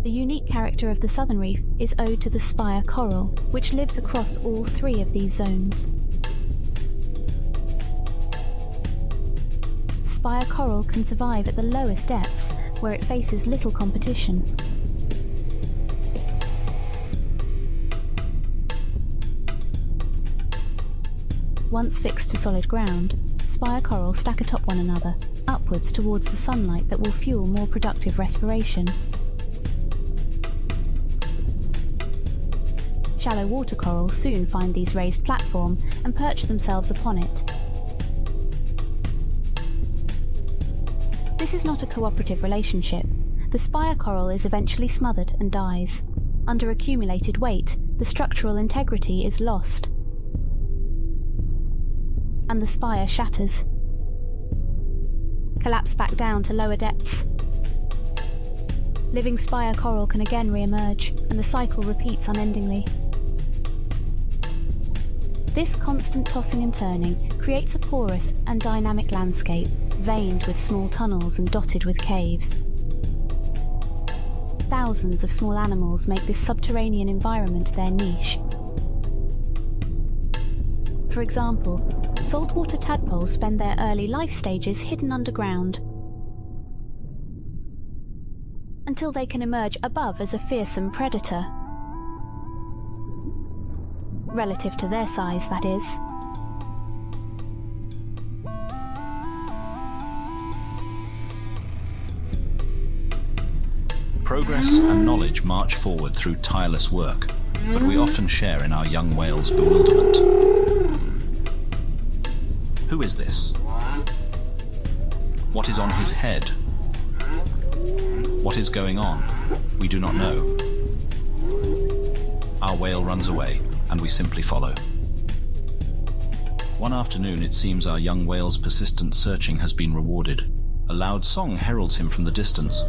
The unique character of the Southern Reef is owed to the spire coral, which lives across all 3 of these zones. Spire coral can survive at the lowest depths, where it faces little competition. Once fixed to solid ground, spire coral stack atop one another, upwards towards the sunlight that will fuel more productive respiration. Shallow water corals soon find these raised platform and perch themselves upon it. This is not a cooperative relationship. The spire coral is eventually smothered and dies. Under accumulated weight, the structural integrity is lost, and the spire shatters. Collapse back down to lower depths. Living spire coral can again re-emerge, and the cycle repeats unendingly. This constant tossing and turning creates a porous and dynamic landscape, veined with small tunnels and dotted with caves. Thousands of small animals make this subterranean environment their niche. For example, saltwater tadpoles spend their early life stages hidden underground, until they can emerge above as a fearsome predator. Relative to their size, that is. Progress and knowledge march forward through tireless work, but we often share in our young whale's bewilderment. Who is this? What is on his head? What is going on? We do not know. Our whale runs away, and we simply follow. One afternoon, it seems our young whale's persistent searching has been rewarded. A loud song heralds him from the distance.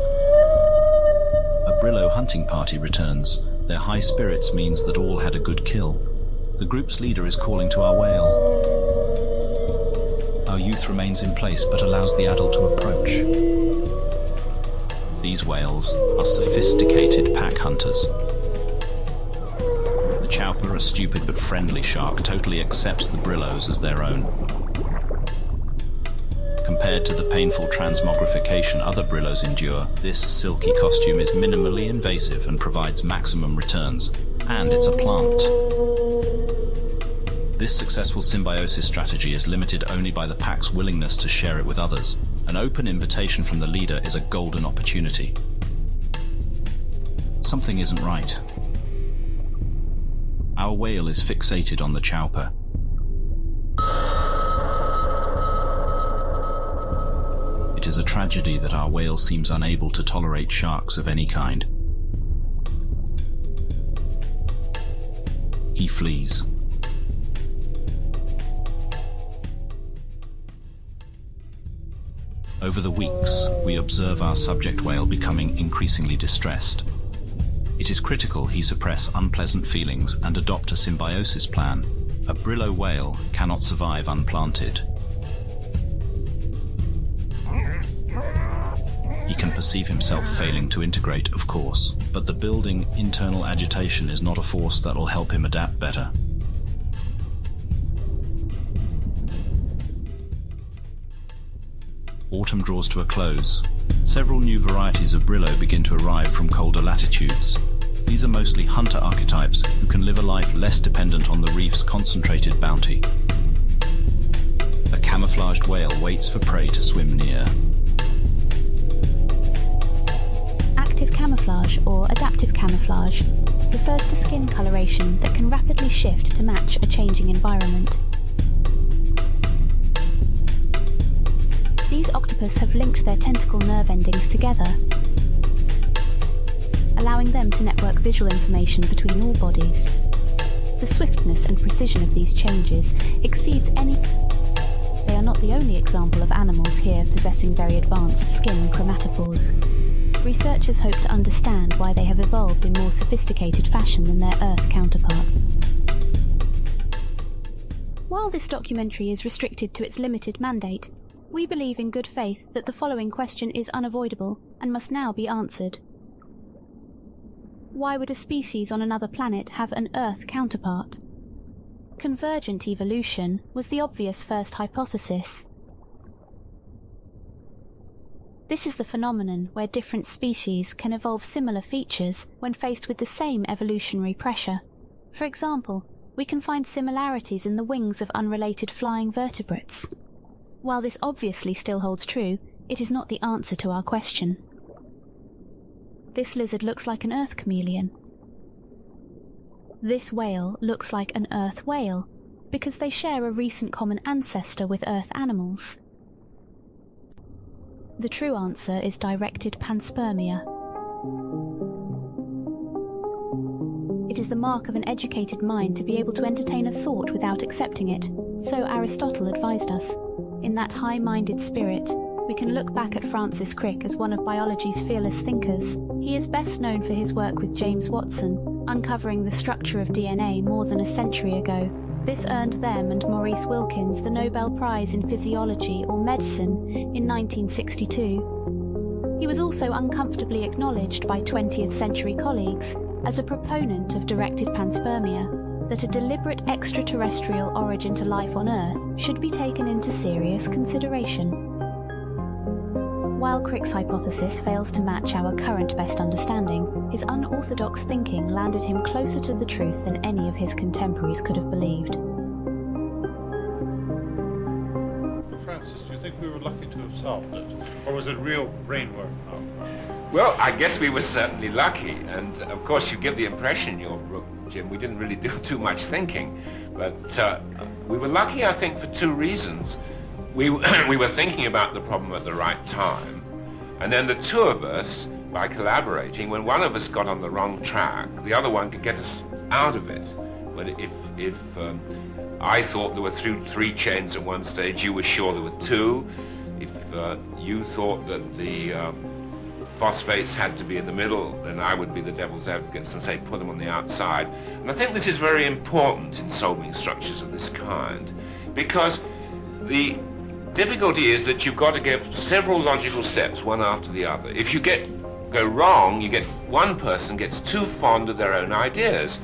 A Brillo hunting party returns. Their high spirits means that all had a good kill. The group's leader is calling to our whale. Our youth remains in place but allows the adult to approach. These whales are sophisticated pack hunters. The chowper, a stupid but friendly shark, totally accepts the Brillos as their own. Compared to the painful transmogrification other Brillos endure, this silky costume is minimally invasive and provides maximum returns. And it's a plant. This successful symbiosis strategy is limited only by the pack's willingness to share it with others. An open invitation from the leader is a golden opportunity. Something isn't right. Our whale is fixated on the chowper. It is a tragedy that our whale seems unable to tolerate sharks of any kind. He flees. Over the weeks, we observe our subject whale becoming increasingly distressed. It is critical he suppress unpleasant feelings and adopt a symbiosis plan. A Brillo whale cannot survive unplanted. He can perceive himself failing to integrate, of course, but the building internal agitation is not a force that will help him adapt better. Autumn draws to a close. Several new varieties of Brillo begin to arrive from colder latitudes. These are mostly hunter archetypes who can live a life less dependent on the reef's concentrated bounty. A camouflaged whale waits for prey to swim near. Active camouflage, or adaptive camouflage, refers to skin coloration that can rapidly shift to match a changing environment. These octopus have linked their tentacle nerve endings together, allowing them to network visual information between all bodies. The swiftness and precision of these changes exceeds any. They are not the only example of animals here possessing very advanced skin chromatophores. Researchers hope to understand why they have evolved in more sophisticated fashion than their Earth counterparts. While this documentary is restricted to its limited mandate, we believe in good faith that the following question is unavoidable and must now be answered. Why would a species on another planet have an Earth counterpart? Convergent evolution was the obvious first hypothesis. This is the phenomenon where different species can evolve similar features when faced with the same evolutionary pressure. For example, we can find similarities in the wings of unrelated flying vertebrates. While this obviously still holds true, it is not the answer to our question. This lizard looks like an Earth chameleon. This whale looks like an Earth whale because they share a recent common ancestor with Earth animals. The true answer is directed panspermia. It is the mark of an educated mind to be able to entertain a thought without accepting it, so Aristotle advised us. In that high-minded spirit, we can look back at Francis Crick as one of biology's fearless thinkers. He is best known for his work with James Watson, uncovering the structure of DNA more than a century ago. This earned them and Maurice Wilkins the Nobel Prize in Physiology or Medicine in 1962. He was also uncomfortably acknowledged by 20th century colleagues as a proponent of directed panspermia, that a deliberate extraterrestrial origin to life on Earth should be taken into serious consideration. While Crick's hypothesis fails to match our current best understanding, his unorthodox thinking landed him closer to the truth than any of his contemporaries could have believed. Francis, do you think we were lucky to have solved it? Or was it real brainwork? Well, I guess we were certainly lucky, and of course you give the impression in your book, Jim, we didn't really do too much thinking, but we were lucky, I think, for two reasons. We were thinking about the problem at the right time, and then the two of us, by collaborating, when one of us got on the wrong track, the other one could get us out of it. But if I thought there were three chains at one stage, you were sure there were two. If you thought that the phosphates had to be in the middle, then I would be the devil's advocate and say put them on the outside. And I think this is very important in solving structures of this kind, because the difficulty is that you've got to give several logical steps, one after the other. If you go wrong, you get one person gets too fond of their own ideas.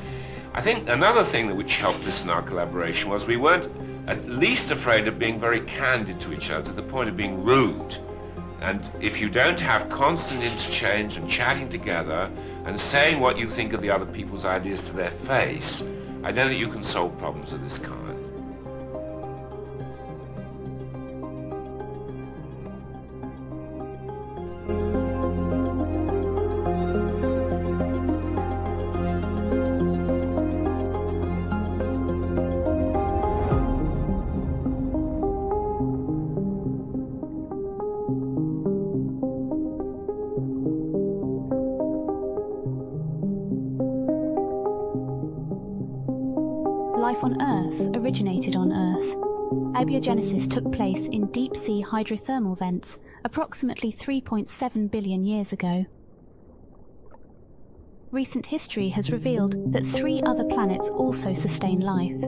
I think another thing which helped us in our collaboration was we weren't at least afraid of being very candid to each other, to the point of being rude. And if you don't have constant interchange and chatting together and saying what you think of the other people's ideas to their face, I don't think you can solve problems of this kind. life on Earth originated on Earth. Abiogenesis took place in deep-sea hydrothermal vents approximately 3.7 billion years ago. Recent history has revealed that 3 other planets also sustain life.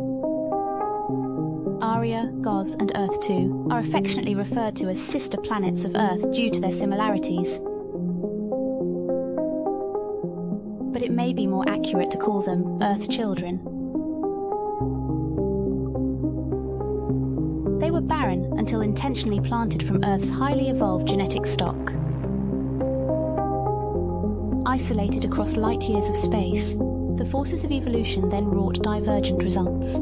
Aria, Goz and Earth-2 are affectionately referred to as sister planets of Earth due to their similarities. But it may be more accurate to call them Earth children. They were barren until intentionally planted from Earth's highly evolved genetic stock. Isolated across light years of space, the forces of evolution then wrought divergent results.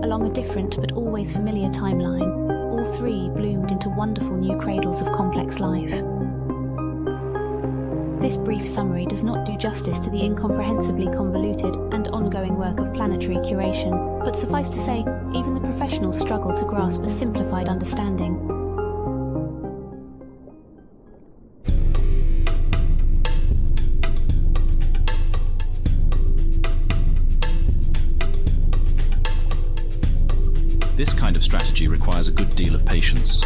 Along a different but always familiar timeline, all 3 bloomed into wonderful new cradles of complex life. This brief summary does not do justice to the incomprehensibly convoluted and ongoing work of planetary curation, but suffice to say, even the professionals struggle to grasp a simplified understanding. This kind of strategy requires a good deal of patience.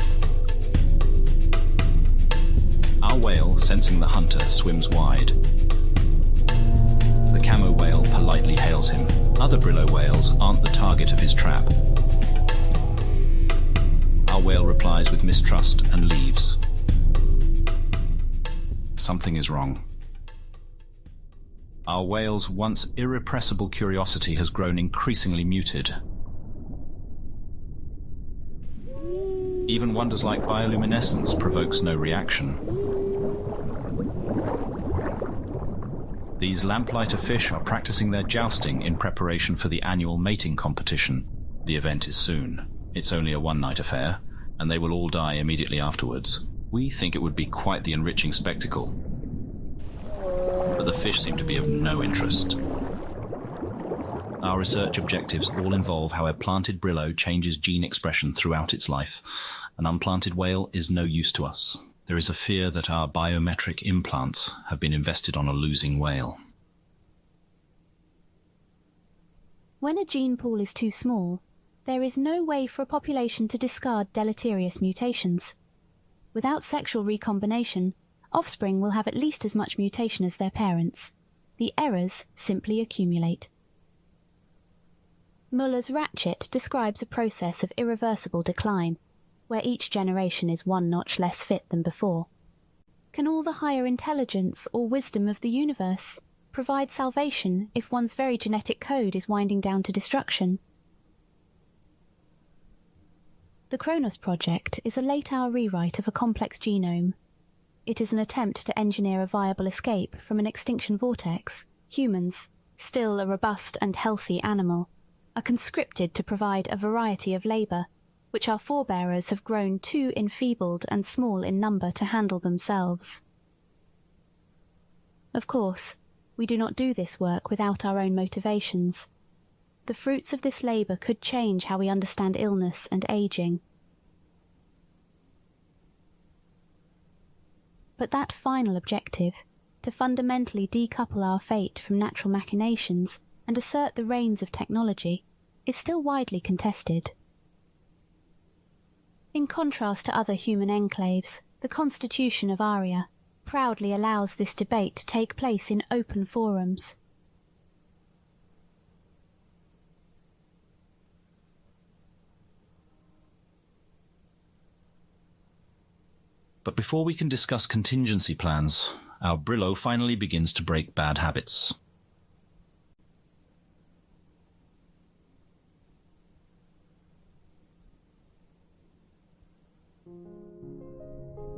Our whale, sensing the hunter, swims wide. The camo whale politely hails him. Other Brillo whales aren't the target of his trap. Our whale replies with mistrust and leaves. Something is wrong. Our whale's once irrepressible curiosity has grown increasingly muted. Even wonders like bioluminescence provokes no reaction. These lamplighter fish are practicing their jousting in preparation for the annual mating competition. The event is soon. It's only a one-night affair, and they will all die immediately afterwards. We think it would be quite the enriching spectacle. But the fish seem to be of no interest. Our research objectives all involve how a planted Brillo changes gene expression throughout its life. An unplanted whale is no use to us. There is a fear that our biometric implants have been invested on a losing whale. When a gene pool is too small, there is no way for a population to discard deleterious mutations. Without sexual recombination, offspring will have at least as much mutation as their parents. The errors simply accumulate. Muller's ratchet describes a process of irreversible decline, where each generation is one notch less fit than before. Can all the higher intelligence or wisdom of the universe provide salvation if one's very genetic code is winding down to destruction? The Kronos project is a late-hour rewrite of a complex genome. It is an attempt to engineer a viable escape from an extinction vortex. Humans, still a robust and healthy animal, are conscripted to provide a variety of labour, which our forebearers have grown too enfeebled and small in number to handle themselves. Of course, we do not do this work without our own motivations. The fruits of this labour could change how we understand illness and ageing. But that final objective, to fundamentally decouple our fate from natural machinations and assert the reins of technology, is still widely contested. In contrast to other human enclaves, the Constitution of Aria proudly allows this debate to take place in open forums. But before we can discuss contingency plans, our Brillo finally begins to break bad habits.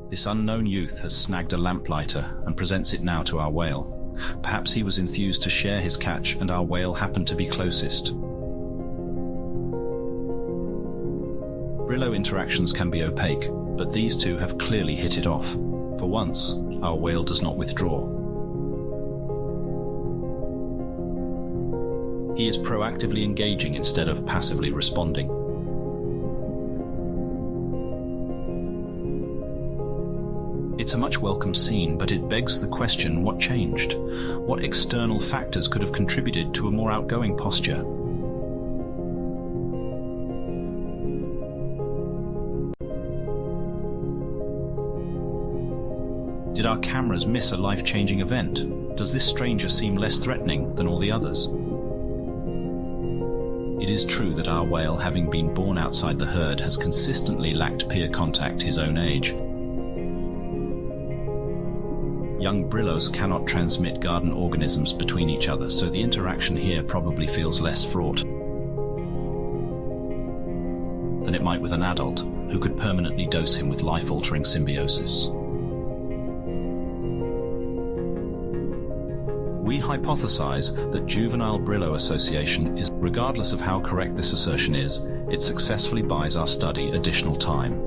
This unknown youth has snagged a lamplighter and presents it now to our whale. Perhaps he was enthused to share his catch and our whale happened to be closest. Brillo interactions can be opaque, but these two have clearly hit it off. For once, our whale does not withdraw. He is proactively engaging instead of passively responding. It's a much welcome scene, but it begs the question, what changed? What external factors could have contributed to a more outgoing posture? Did our cameras miss a life-changing event? Does this stranger seem less threatening than all the others? It is true that our whale, having been born outside the herd, has consistently lacked peer contact his own age. Young brillos cannot transmit garden organisms between each other, so the interaction here probably feels less fraught than it might with an adult, who could permanently dose him with life-altering symbiosis. We hypothesize that juvenile Brillo association is, regardless of how correct this assertion is, it successfully buys our study additional time.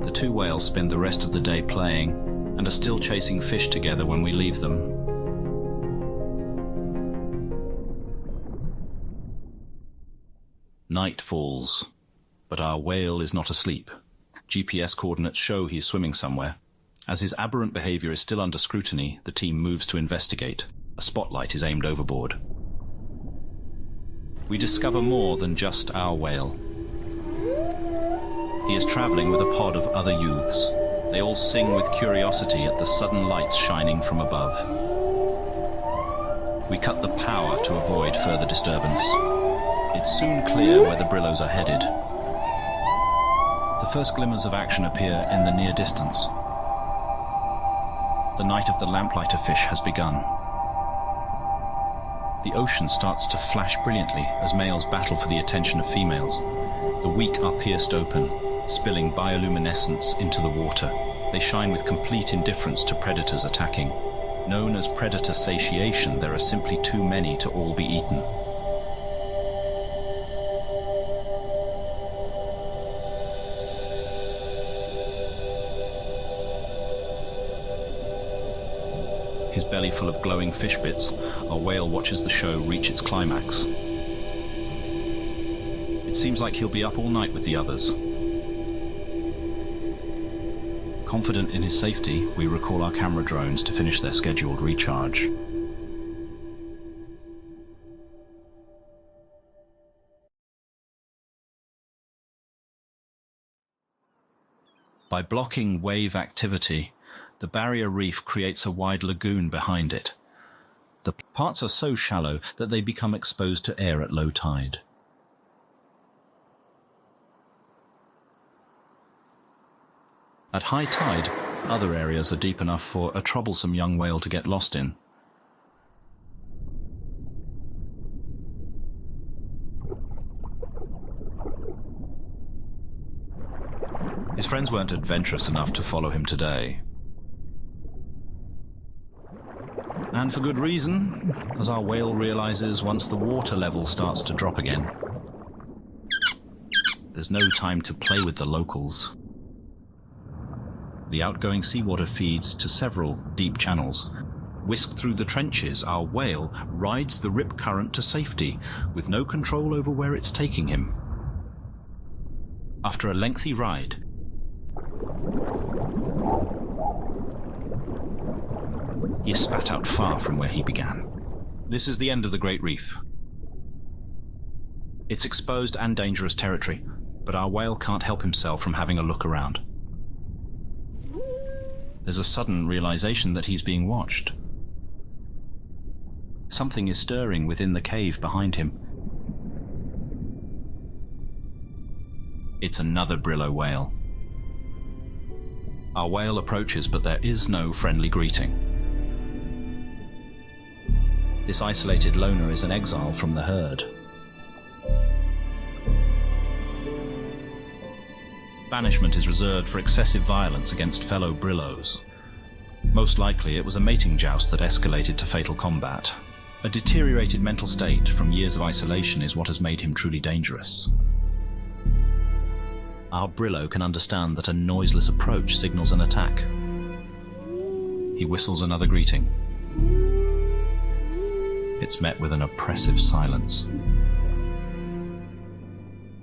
The two whales spend the rest of the day playing and are still chasing fish together when we leave them. Night falls, but our whale is not asleep. GPS coordinates show he is swimming somewhere. As his aberrant behavior is still under scrutiny, the team moves to investigate. A spotlight is aimed overboard. We discover more than just our whale. He is traveling with a pod of other youths. They all sing with curiosity at the sudden lights shining from above. We cut the power to avoid further disturbance. It's soon clear where the Brillos are headed. The first glimmers of action appear in the near distance. The night of the lamplighter fish has begun. The ocean starts to flash brilliantly as males battle for the attention of females. The weak are pierced open, spilling bioluminescence into the water. They shine with complete indifference to predators attacking. Known as predator satiation, there are simply too many to all be eaten. His belly full of glowing fish bits, our whale watches the show reach its climax. It seems like he'll be up all night with the others. Confident in his safety, we recall our camera drones to finish their scheduled recharge. By blocking wave activity, the barrier reef creates a wide lagoon behind it. The parts are so shallow that they become exposed to air at low tide. At high tide, other areas are deep enough for a troublesome young whale to get lost in. His friends weren't adventurous enough to follow him today. And for good reason, as our whale realizes once the water level starts to drop again. There's no time to play with the locals. The outgoing seawater feeds to several deep channels. Whisked through the trenches, our whale rides the rip current to safety, with no control over where it's taking him. After a lengthy ride, he is spat out far from where he began. This is the end of the Great Reef. It's exposed and dangerous territory, but our whale can't help himself from having a look around. There's a sudden realization that he's being watched. Something is stirring within the cave behind him. It's another Brillo whale. Our whale approaches, but there is no friendly greeting. This isolated loner is an exile from the herd. Banishment is reserved for excessive violence against fellow Brillos. Most likely it was a mating joust that escalated to fatal combat. A deteriorated mental state from years of isolation is what has made him truly dangerous. Our Brillo can understand that a noiseless approach signals an attack. He whistles another greeting. It's met with an oppressive silence.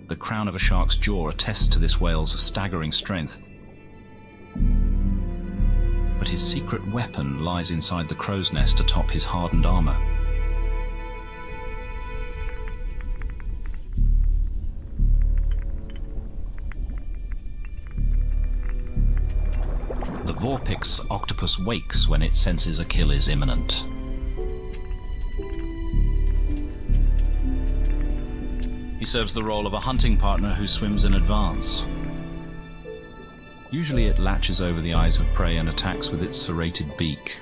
The crown of a shark's jaw attests to this whale's staggering strength. But his secret weapon lies inside the crow's nest atop his hardened armor. The Vorpix octopus wakes when it senses a kill is imminent. He serves the role of a hunting partner who swims in advance. Usually it latches over the eyes of prey and attacks with its serrated beak.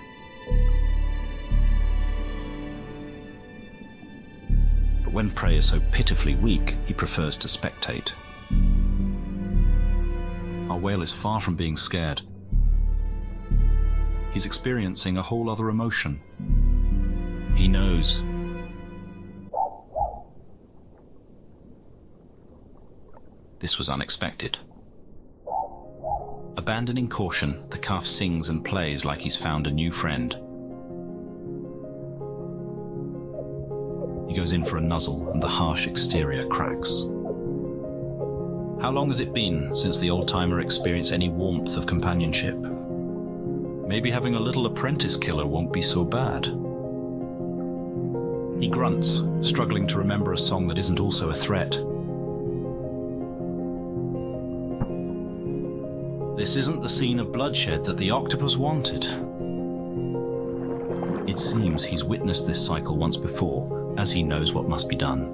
But when prey is so pitifully weak, he prefers to spectate. Our whale is far from being scared. He's experiencing a whole other emotion. He knows. This was unexpected. Abandoning caution, the calf sings and plays like he's found a new friend. He goes in for a nuzzle and the harsh exterior cracks. How long has it been since the old-timer experienced any warmth of companionship? Maybe having a little apprentice killer won't be so bad. He grunts, struggling to remember a song that isn't also a threat. This isn't the scene of bloodshed that the octopus wanted. It seems he's witnessed this cycle once before, as he knows what must be done.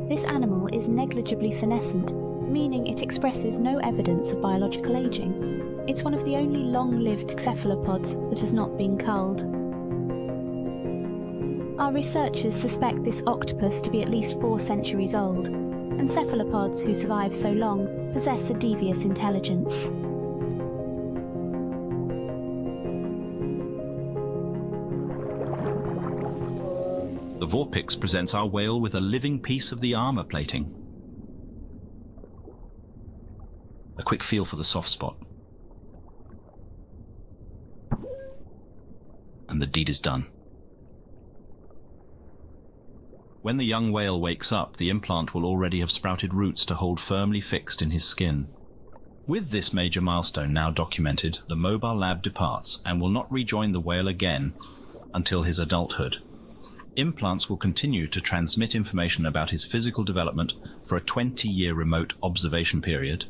This animal is negligibly senescent, meaning it expresses no evidence of biological aging. It's one of the only long-lived cephalopods that has not been culled. Our researchers suspect this octopus to be at least 4 centuries old, and cephalopods who survive so long possess a devious intelligence. The Vorpix presents our whale with a living piece of the armor plating. A quick feel for the soft spot. And the deed is done. When the young whale wakes up, the implant will already have sprouted roots to hold firmly fixed in his skin. With this major milestone now documented, the mobile lab departs and will not rejoin the whale again until his adulthood. Implants will continue to transmit information about his physical development for a 20-year remote observation period.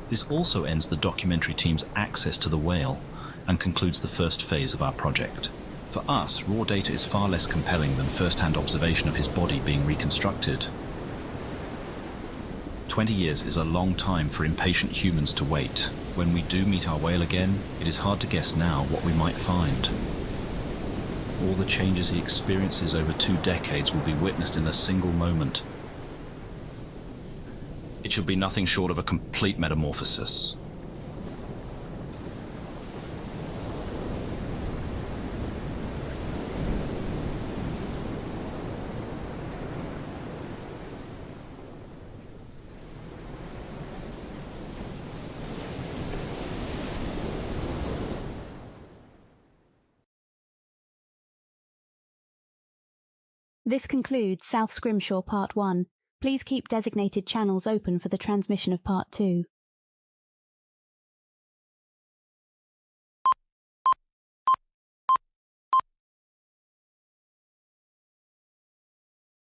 This also ends the documentary team's access to the whale and concludes the first phase of our project. For us, raw data is far less compelling than first-hand observation of his body being reconstructed. 20 years is a long time for impatient humans to wait. When we do meet our whale again, it is hard to guess now what we might find. All the changes he experiences over 2 decades will be witnessed in a single moment. It should be nothing short of a complete metamorphosis. This concludes South Scrimshaw Part 1. Please keep designated channels open for the transmission of Part 2.